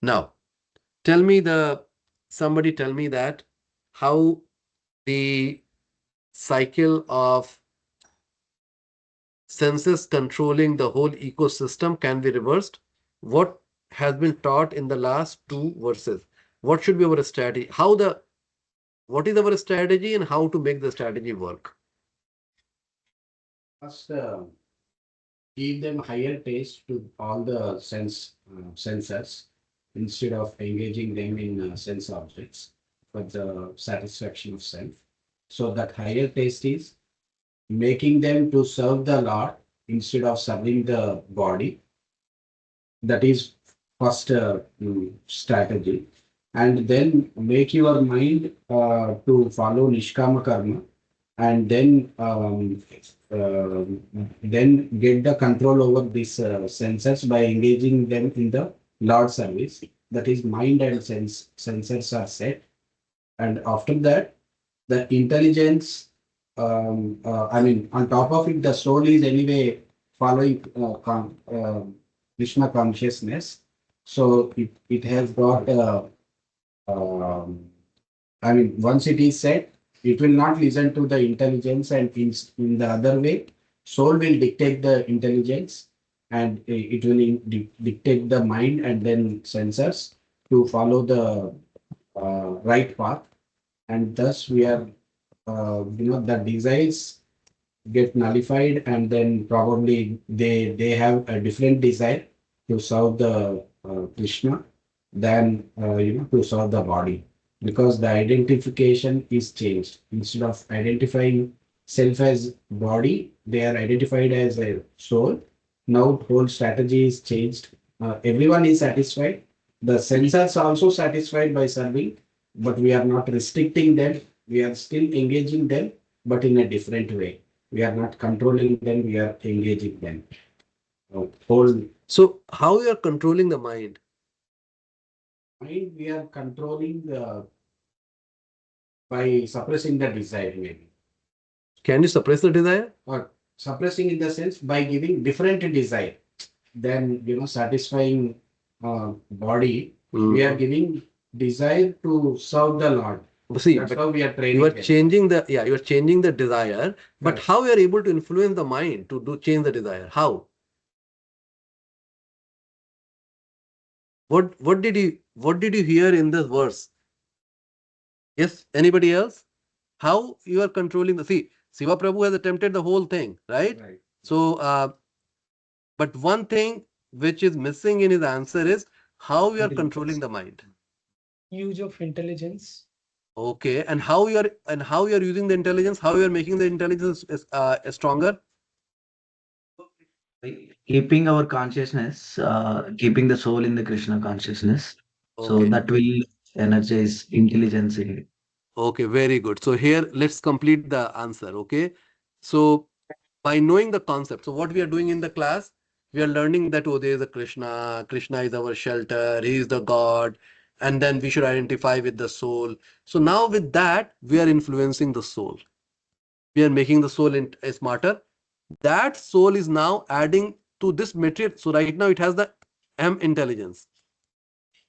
S1: Now, tell me the somebody tell me that how the cycle of senses controlling the whole ecosystem can be reversed? What has been taught in the last two verses? What should be our strategy? What is our strategy and how to make the strategy work?
S5: First, give them higher taste to all the sensors instead of engaging them in sense objects for the satisfaction of self. So that higher taste is making them to serve the Lord instead of serving the body. That is first strategy. And then make your mind to follow Nishkama Karma, and then get the control over these sensors by engaging them in the Lord service. That is, mind and sensors are set, and after that, the intelligence. I mean, on top of it, the soul is anyway following Krishna consciousness, so it has got. Um, I mean, once it is set, it will not listen to the intelligence, and in the other way, soul will dictate the intelligence, and it will dictate the mind and then sensors to follow the right path, and thus we are, the desires get nullified, and then probably they have a different desire to serve the Krishna than to serve the body, because the identification is changed. Instead of identifying self as body, they are identified as a soul. Now whole strategy is changed. Everyone is satisfied. The sensors are also satisfied by serving, but we are not restricting them. We are still engaging them, but in a different way. We are not controlling them, we are engaging them. Whole
S1: So how you are controlling the mind?
S5: mind, we are controlling by suppressing the desire, maybe.
S1: Can you suppress the desire?
S5: Or suppressing in the sense by giving different desire than satisfying body. We are giving desire to serve the Lord.
S1: See,
S5: That's how we are training.
S1: you are
S5: them.
S1: changing you are changing the desire, but
S5: Correct.
S1: how you are able to influence the mind to change the desire? How? What did you hear in this verse? Yes, anybody else? How you are controlling the Shiva Prabhu has attempted the whole thing, right?
S5: Right.
S1: So, but one thing which is missing in his answer is how you are controlling the mind.
S2: Use of intelligence.
S1: Okay, and how you are using the intelligence, how you are making the intelligence stronger.
S4: Keeping our consciousness, keeping the soul in the Krishna consciousness. So
S1: Okay.
S4: that will energize intelligence in it.
S1: Okay, very good. So here, let's complete the answer. Okay. So by knowing the concept, so what we are doing in the class, we are learning that, oh, there is a Krishna. Krishna is our shelter. He is the God. And then we should identify with the soul. So now with that, we are influencing the soul. We are making the soul smarter. That soul is now adding to this material. So right now it has the M intelligence,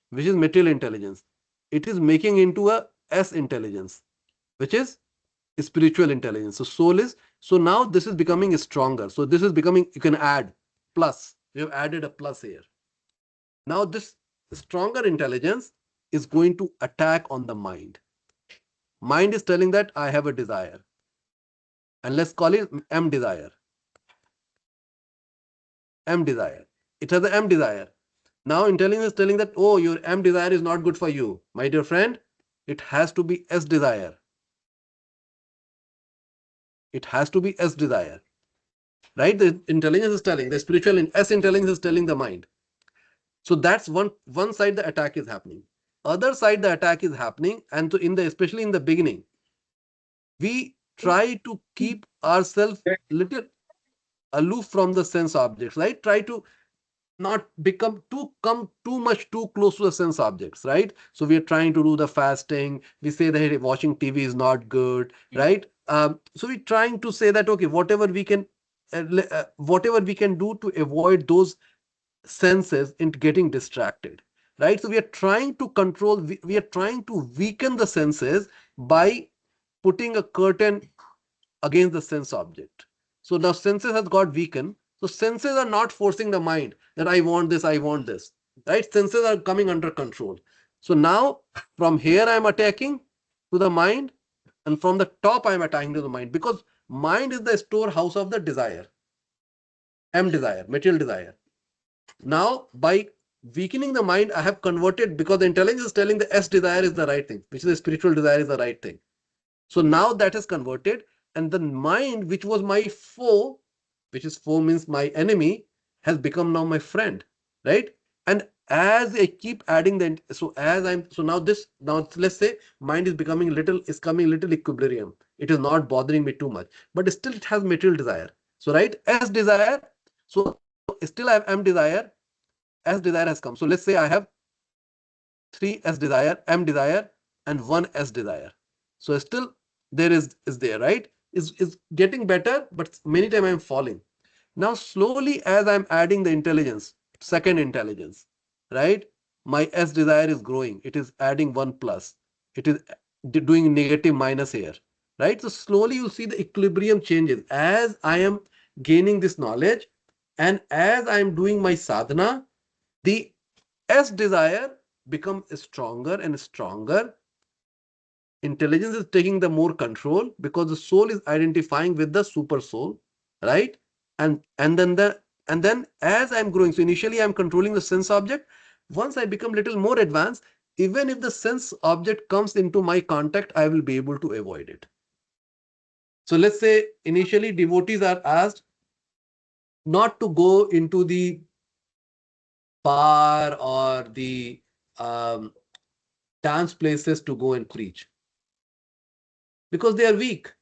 S1: which is material intelligence. It is making into a S intelligence, which is spiritual intelligence. So soul is, so now this is becoming stronger. So this is becoming, you can add plus. We have added a plus here. Now this stronger intelligence is going to attack on the mind. Mind is telling that I have a desire. And let's call it M desire. M desire. It has the M desire. Now intelligence is telling that, oh, your M desire is not good for you. My dear friend, it has to be S desire. It has to be S desire. Right? The intelligence is telling, the spiritual S intelligence is telling the mind. So that's one side the attack is happening. Other side the attack is happening, and so especially in the beginning, we try to keep ourselves little aloof from the sense objects, right? Try to not come too much too close to the sense objects, right? So we are trying to do the fasting. We say that hey, watching TV is not good, right? So we're trying to say that okay, whatever we can do to avoid those senses into getting distracted. right? So we are trying to control, we are trying to weaken the senses by putting a curtain against the sense object. So now senses has got weakened. So senses are not forcing the mind that I want this, right? Senses are coming under control. So now from here I am attacking to the mind, and from the top I am attacking to the mind, because mind is the storehouse of the desire, desire, material desire. Now by weakening the mind, I have converted, because the intelligence is telling the S desire is the right thing, which is the spiritual desire is the right thing. So now that is converted, and the mind, which was my foe, which is foe means my enemy, has become now my friend, right? And as I keep adding the, so now let's say mind is becoming coming little equilibrium. It is not bothering me too much, but still it has material desire. So right, S desire. So still I have M desire. S desire has come. So let's say I have 3 S desire, M desire, and 1 S desire. So still there is there, right? Is getting better, but many times I'm falling. Now slowly as I'm adding the intelligence, second intelligence, right? My S desire is growing. It is adding 1 plus. It is doing negative minus here, right? So slowly you see the equilibrium changes as I am gaining this knowledge, and as I am doing my sadhana, the S desire become stronger and stronger. Intelligence is taking the more control because the soul is identifying with the super soul, right? And then as I'm growing, so initially I'm controlling the sense object. Once I become little more advanced, even if the sense object comes into my contact, I will be able to avoid it. So let's say initially devotees are asked not to go into the bar or the um, dance places to go and preach, because they are weak.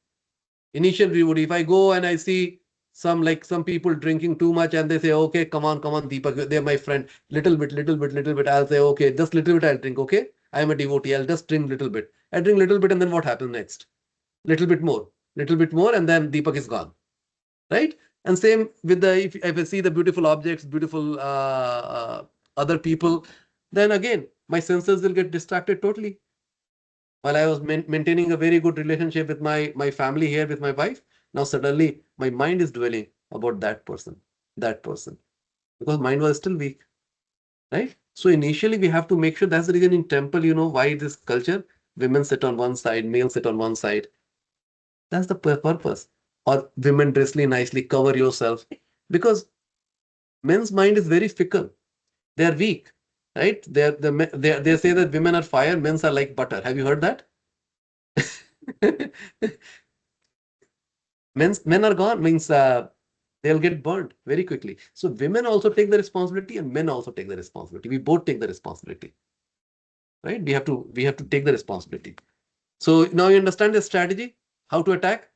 S1: Initial reward, if I go and I see some people drinking too much, and they say, okay, come on, Deepak, they're my friend, little bit, I'll say, okay, just little bit I'll drink, okay, I'm a devotee, I'll just drink little bit. I drink little bit, and then what happens next? Little bit more, and then Deepak is gone, right? And same with if I see the beautiful objects, beautiful other people, then again my senses will get distracted totally. While I was maintaining a very good relationship with my family here, with my wife, now suddenly my mind is dwelling about that person, because mind was still weak, right? So initially we have to make sure. That's the reason in temple, why this culture, women sit on one side, males sit on one side. That's the purpose. Or women dress nicely, cover yourself, because men's mind is very fickle. They are weak, right? They say that women are fire, men are like butter. Have you heard that? Men are gone means they'll get burned very quickly. So women also take the responsibility, and men also take the responsibility. We both take the responsibility, right? We have to take the responsibility. So now you understand the strategy, how to attack.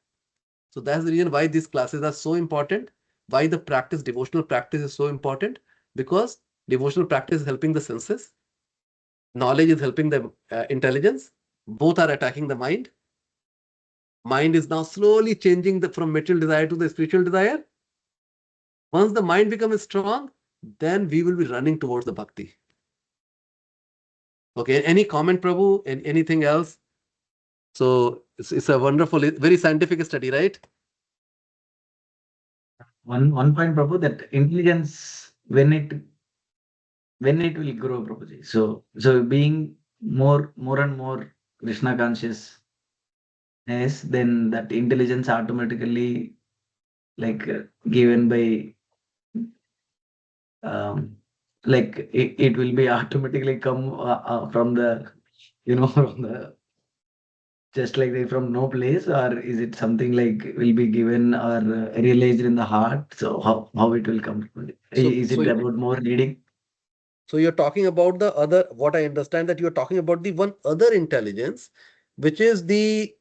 S1: So that's the reason why these classes are so important. Why the devotional practice is so important, because devotional practice is helping the senses. Knowledge is helping the intelligence. Both are attacking the mind. Mind is now slowly changing from material desire to the spiritual desire. Once the mind becomes strong, then we will be running towards the bhakti. Okay, any comment, Prabhu, and anything else? So it's a wonderful, very scientific study, right?
S4: One point, Prabhu, that intelligence when it will grow, Prabhuji. So being more and more Krishna consciousness, then that intelligence automatically like given by um it will be automatically come from the from the just like from no place, or is it something like will be given or realized in the heart? So how it will come?
S1: So,
S4: Is
S1: so,
S4: it about more reading?
S1: so you're talking about the other, what I understand that you're talking about the one other intelligence, which is the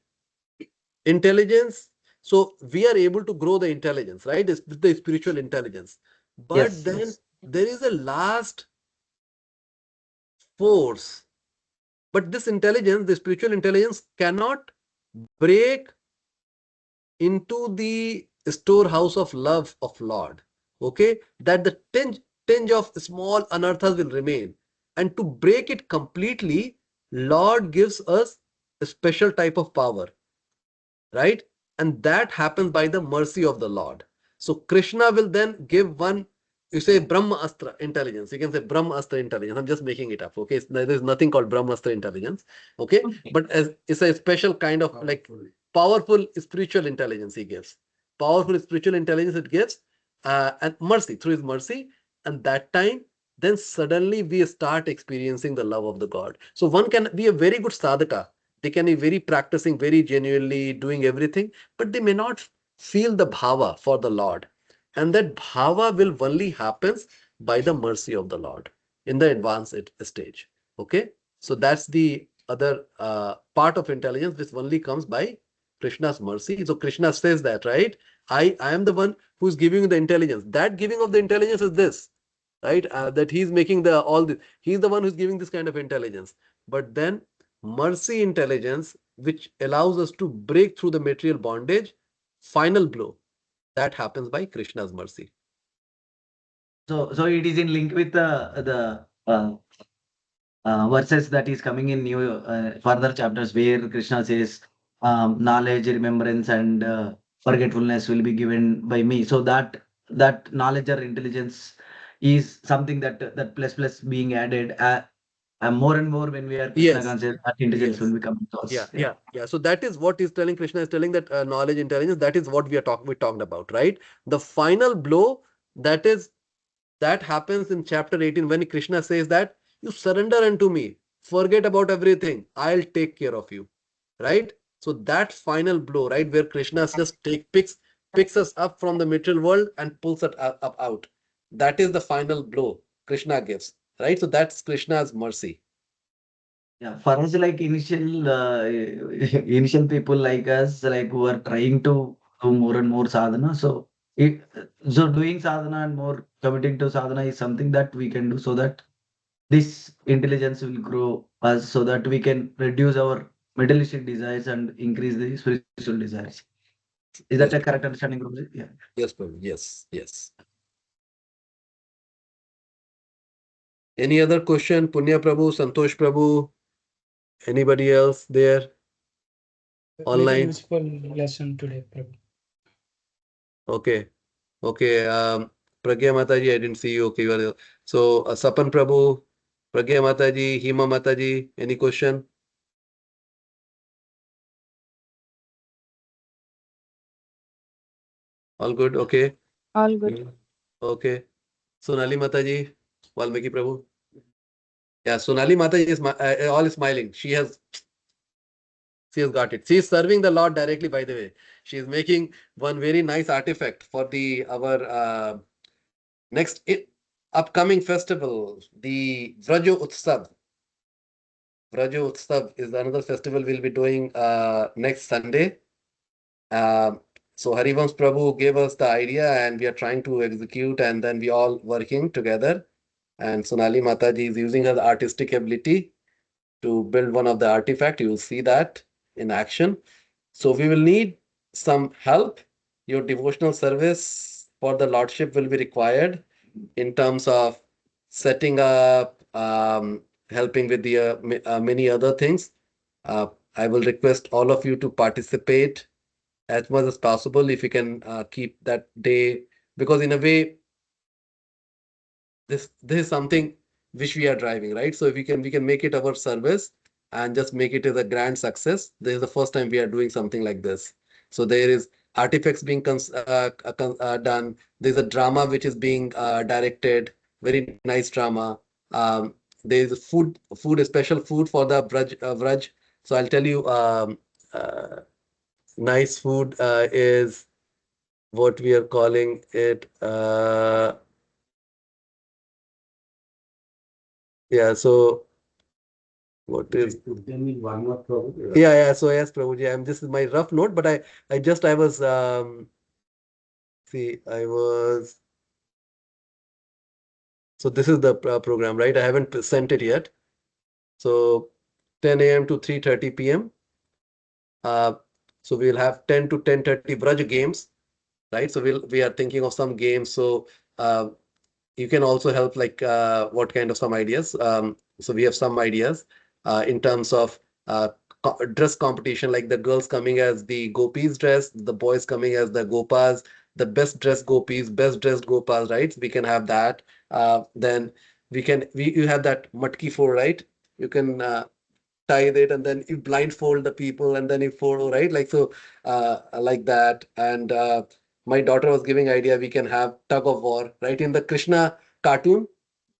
S1: intelligence. So we are able to grow the intelligence, right? It's the spiritual intelligence. But
S4: Yes,
S1: then
S4: yes.
S1: there is a last force. But this intelligence, the spiritual intelligence, cannot break into the storehouse of love of Lord. Okay, that the tinge of small anarthas will remain. And to break it completely, Lord gives us a special type of power, right? And that happens by the mercy of the Lord. So Krishna will then give one, you say Brahma Astra intelligence. You can say Brahma Astra intelligence. I'm just making it up. Okay. There is nothing called Brahma Astra intelligence. Okay. But as it's a special kind of like powerful spiritual intelligence he gives. Powerful spiritual intelligence it gives, and mercy through his mercy. And that time, then suddenly we start experiencing the love of the God. So one can be a very good sadhaka. They can be very practicing, very genuinely doing everything, but they may not feel the bhava for the Lord. And that bhava will only happens by the mercy of the Lord in the advanced stage. Okay. So that's the other part of intelligence which only comes by Krishna's mercy. So Krishna says that, right? I am the one who's giving you the intelligence. That giving of the intelligence is this, right? That he's making the all this. He's the one who's giving this kind of intelligence. But then mercy intelligence, which allows us to break through the material bondage, final blow, that happens by Krishna's mercy.
S4: So it is in link with the verses that is coming in new further chapters where Krishna says, knowledge, remembrance, and forgetfulness will be given by me. So that knowledge or intelligence is something that plus being added. And more and more when we are Krishna
S1: Yes.
S4: conscious, that intelligence
S1: Yes.
S4: will be coming to us.
S1: Yeah. So that is what he's telling. Krishna is telling that knowledge, intelligence, that is what we talked about, right? The final blow, that happens in chapter 18 when Krishna says that you surrender unto me, forget about everything, I'll take care of you, right? So that final blow, right, where Krishna just picks us up from the material world and pulls it up out. That is the final blow Krishna gives, right? So that's Krishna's mercy.
S4: Yeah, for us, like initial people like us, like who are trying to do more and more sadhana. So doing sadhana and more committing to sadhana is something that we can do so that this intelligence will grow us, so that we can reduce our materialistic desires and increase the spiritual desires. Is that a
S1: Yes,
S4: correct understanding, Prabhuji? Yeah.
S1: yes, Prabhu. Yes. Any other question? Punya Prabhu, Santosh Prabhu, anybody else there
S2: Very
S1: online?
S2: useful lesson today, Prabhu.
S1: Okay. Pragya Mataji, I didn't see you. Okay, you are there. So, Sapan Prabhu, Pragya Mataji, Hima Mataji, any question? All good? Okay.
S6: All good.
S1: Okay. Sonali Mataji, Valmiki Prabhu. Yeah, Sonali Mataji is all smiling. She has got it. She is serving the Lord directly, by the way. She is making one very nice artifact for our next upcoming festival, the Vrajo Utsav. Vrajo Utsav is another festival we'll be doing next Sunday. Um, so Harivams Prabhu gave us the idea and we are trying to execute, and then we all working together. And Sonali Mataji is using her artistic ability to build one of the artifact. You will see that in action. So we will need some help. Your devotional service for the Lordship will be required in terms of setting up, helping with the many other things. I will request all of you to participate as much as possible if you can keep that day, because in a way this is something which we are driving, right? So if we can make it our service and just make it as a grand success. This is the first time we are doing something like this. So there is artifacts being done. There's a drama which is being directed, very nice drama. There's food, a special food for the Vraj. So I'll tell you, nice food is what we are calling it. Yeah, so what is
S5: Tell me one more problem.
S1: yeah. So yes, Prabhuji, this is my rough note, but I was see, I was so this is the program, right? I haven't sent it yet. So 10 a.m. to 3:30 p.m. Uh, so we'll have 10 to 10:30 Braj games, right? So we are thinking of some games. So you can also help like what kind of some ideas. So we have some ideas in terms of dress competition, like the girls coming as the gopis dress, the boys coming as the gopas, the best dressed gopis, best dressed gopas, right? We can have that. Then we you have that matki for, right? You can tie it and then you blindfold the people and then you follow, right? Like so, like that. And my daughter was giving idea we can have tug of war, right? In the Krishna cartoon,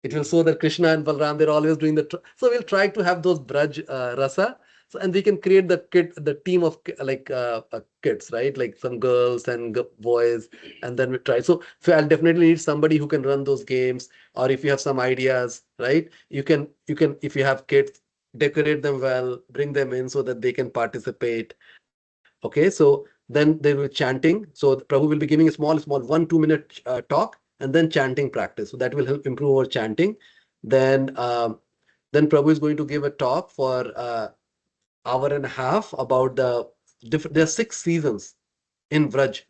S1: it will show that Krishna and Balram, they're always doing so we'll try to have those Braj rasa. So, and we can create the team of kids, right? Like some girls and boys, and then we try. So I'll definitely need somebody who can run those games, or if you have some ideas, right? You can if you have kids, decorate them well, bring them in so that they can participate. Okay, so then they will chanting. So Prabhu will be giving a small 1-2 minute talk and then chanting practice. So that will help improve our chanting. Then then Prabhu is going to give a talk for hour and a half about the different. There are 6 seasons in Vraj.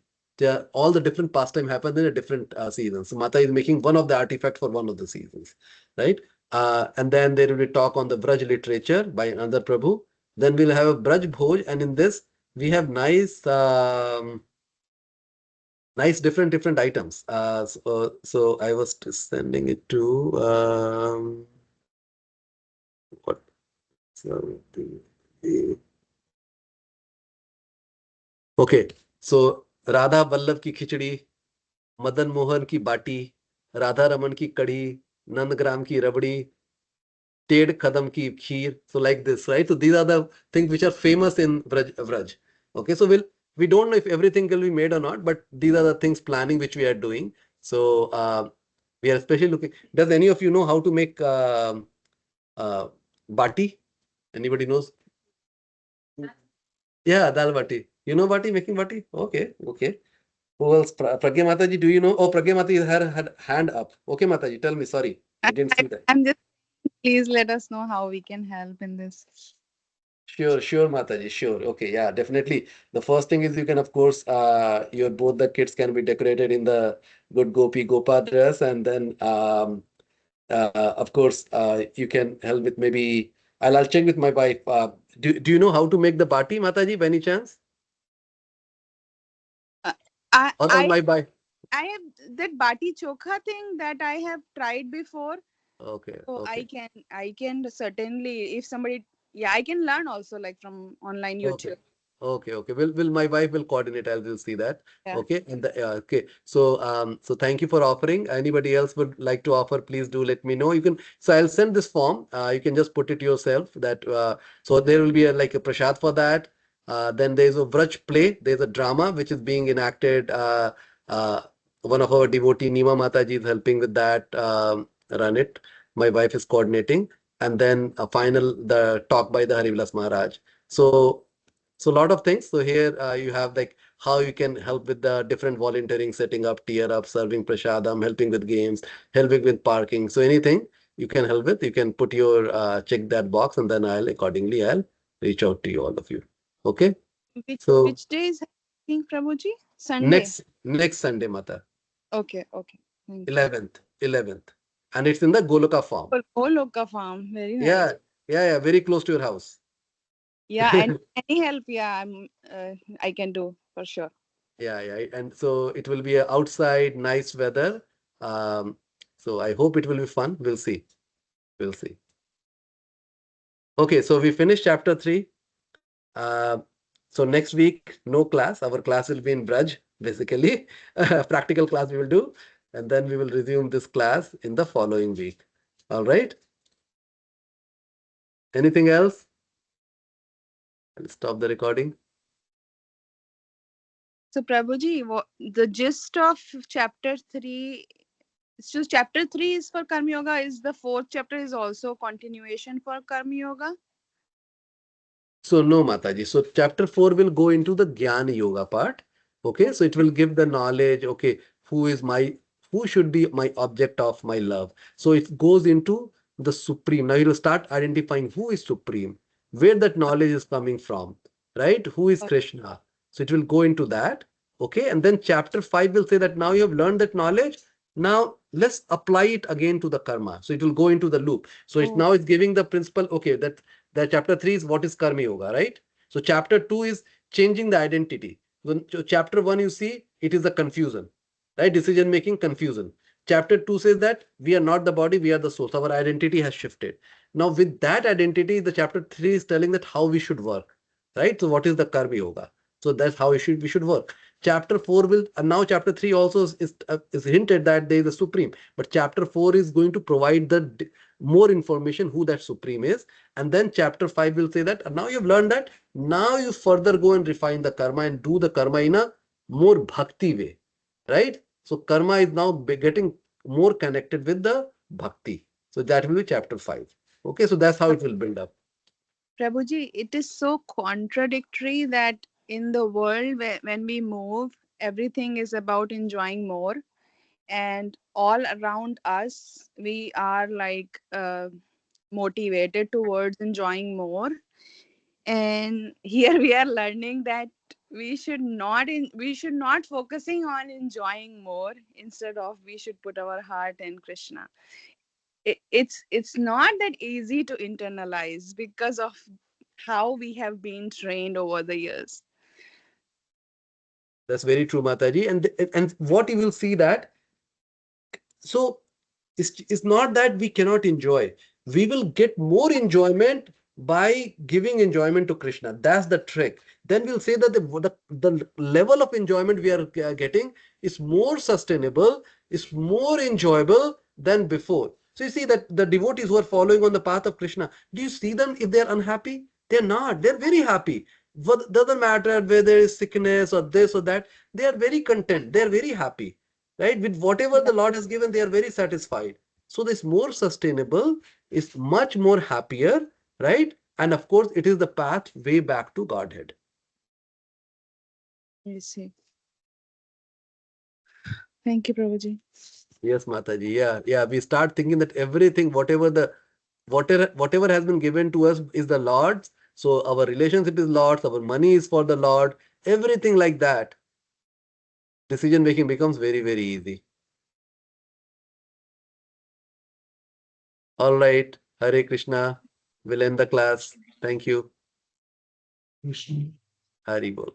S1: All the different pastime happen in a different seasons. So Mata is making one of the artifact for one of the seasons, right? And then there will be talk on the Vraj literature by another Prabhu. Then we'll have a Braj Bhoj, and in this we have nice different items. So I was sending it to what? So, okay, so Radha Vallabh ki khichdi, Madan Mohan ki bati, Radha Raman ki kadi, Nandgram ki rabdi, Ted Kadam ki kheer. So like this, right? So these are the things which are famous in Vraj. Okay, so we don't know if everything will be made or not, but these are the things planning which we are doing. So we are especially looking. Does any of you know how to make bati? Anybody knows? Yeah, dal bati. You know bati, making bati? Okay, okay. Who else? Pragya Mataji, do you know? Oh, Pragya Mataji had hand up. Okay, Mataji, tell me. Sorry, I didn't see that.
S6: I'm just, please let us know how we can help in this.
S1: Sure, Mataji, sure. Okay, yeah, definitely. The first thing is you can, of course, your both the kids can be decorated in the good Gopa dress, and then, of course, you can help with maybe. I'll check with my wife. Do you know how to make the bati, Mataji, by any chance?
S6: Uh, I
S1: Or
S6: I
S1: my wife?
S6: I have that bati chokha thing that I have tried before.
S1: Okay,
S6: So
S1: okay,
S6: I can certainly, if somebody, yeah, I can learn also like from online
S1: okay.
S6: YouTube.
S1: Okay. Will my wife will coordinate. I will see that.
S6: Yeah.
S1: Okay. And okay. So thank you for offering. Anybody else would like to offer? Please do let me know. You can. So I'll send this form. You can just put it yourself. So there will be like a prasad for that. Then there's a Vraj play. There's a drama which is being enacted. Uh, One of our devotee Nima Mataji is helping with that. Run it. My wife is coordinating. And then a final the talk by the Harivilas Maharaj. So a lot of things. So here you have like how you can help with the different volunteering, setting up, tier up, serving prasadam, helping with games, helping with parking. So anything you can help with, you can put your check that box, and then I'll reach out to you, all of you. Okay. So
S6: Which day is happening, Prabhuji? Sunday.
S1: next Sunday, Mata,
S6: Okay. Thank you.
S1: 11th, and it's in the Goloka farm.
S6: Oh, Loka farm. Very nice.
S1: Yeah, yeah, very close to your house.
S6: Yeah, and any help, yeah, I can do for sure.
S1: Yeah. And so it will be a outside, nice weather. Um, so I hope it will be fun. We'll see. We'll see. Okay, so we finished chapter 3. Uh, so next week, no class. Our class will be in Braj, basically. Practical class we will do. And then we will resume this class in the following week. All right. Anything else? I'll stop the recording.
S6: So, Prabhuji, the gist of chapter 3, so chapter 3 is for Karma Yoga, is the fourth chapter is also continuation for Karma Yoga?
S1: So no, Mataji. So chapter 4 will go into the Gyana Yoga part. Okay, so it will give the knowledge. Okay, who should be my object of my love. So it goes into the supreme. Now you will start identifying who is supreme, where that knowledge is coming from, right? Who is Krishna? So it will go into that. Okay, and then chapter 5 will say that now you have learned that knowledge. Now let's apply it again to the karma. So it will go into the loop. So it's now it's giving the principle, okay, that chapter 3 is what is karma yoga, right? So chapter 2 is changing the identity. So chapter 1, you see, it is the confusion, right? Decision making confusion. Chapter 2 says that we are not the body, we are the soul. So our identity has shifted. Now with that identity, the chapter 3 is telling that how we should work, right? So what is the karma yoga? So that's how we should work. Chapter 4 will, and now chapter 3 also is hinted that there is a supreme, but chapter 4 is going to provide the more information who that supreme is. And then chapter 5 will say that, and now you've learned that, now you further go and refine the karma and do the karma in a more bhakti way, right? So karma is now getting more connected with the bhakti. So that will be chapter 5. Okay, so that's how it will build up.
S6: Prabhuji, it is so contradictory that in the world when we move, everything is about enjoying more, and all around us, we are like motivated towards enjoying more. And here we are learning that we should not focusing on enjoying more. Instead of, we should put our heart in Krishna. It's not that easy to internalize because of how we have been trained over the years.
S1: That's very true, Mataji. And what you will see that, so it's not that we cannot enjoy. We will get more enjoyment by giving enjoyment to Krishna. That's the trick. Then we'll say that the level of enjoyment we are getting is more sustainable, is more enjoyable than before. So you see that the devotees who are following on the path of Krishna, do you see them if they're unhappy? They're not. They're very happy. What doesn't matter whether there is sickness or this or that. They are very content. They're very happy, right? With whatever the Lord has given, they are very satisfied. So this more sustainable, is much more happier, right? And of course, it is the path way back to Godhead.
S6: I see. Thank you, Prabhuji.
S1: Yes, Mataji. Yeah, yeah. We start thinking that everything, whatever has been given to us is the Lord's. So our relationship is Lord's, our money is for the Lord, everything like that. Decision making becomes very, very easy. All right. Hare Krishna. We'll end the class. Thank you.
S5: Krishna.
S1: Hari Bol.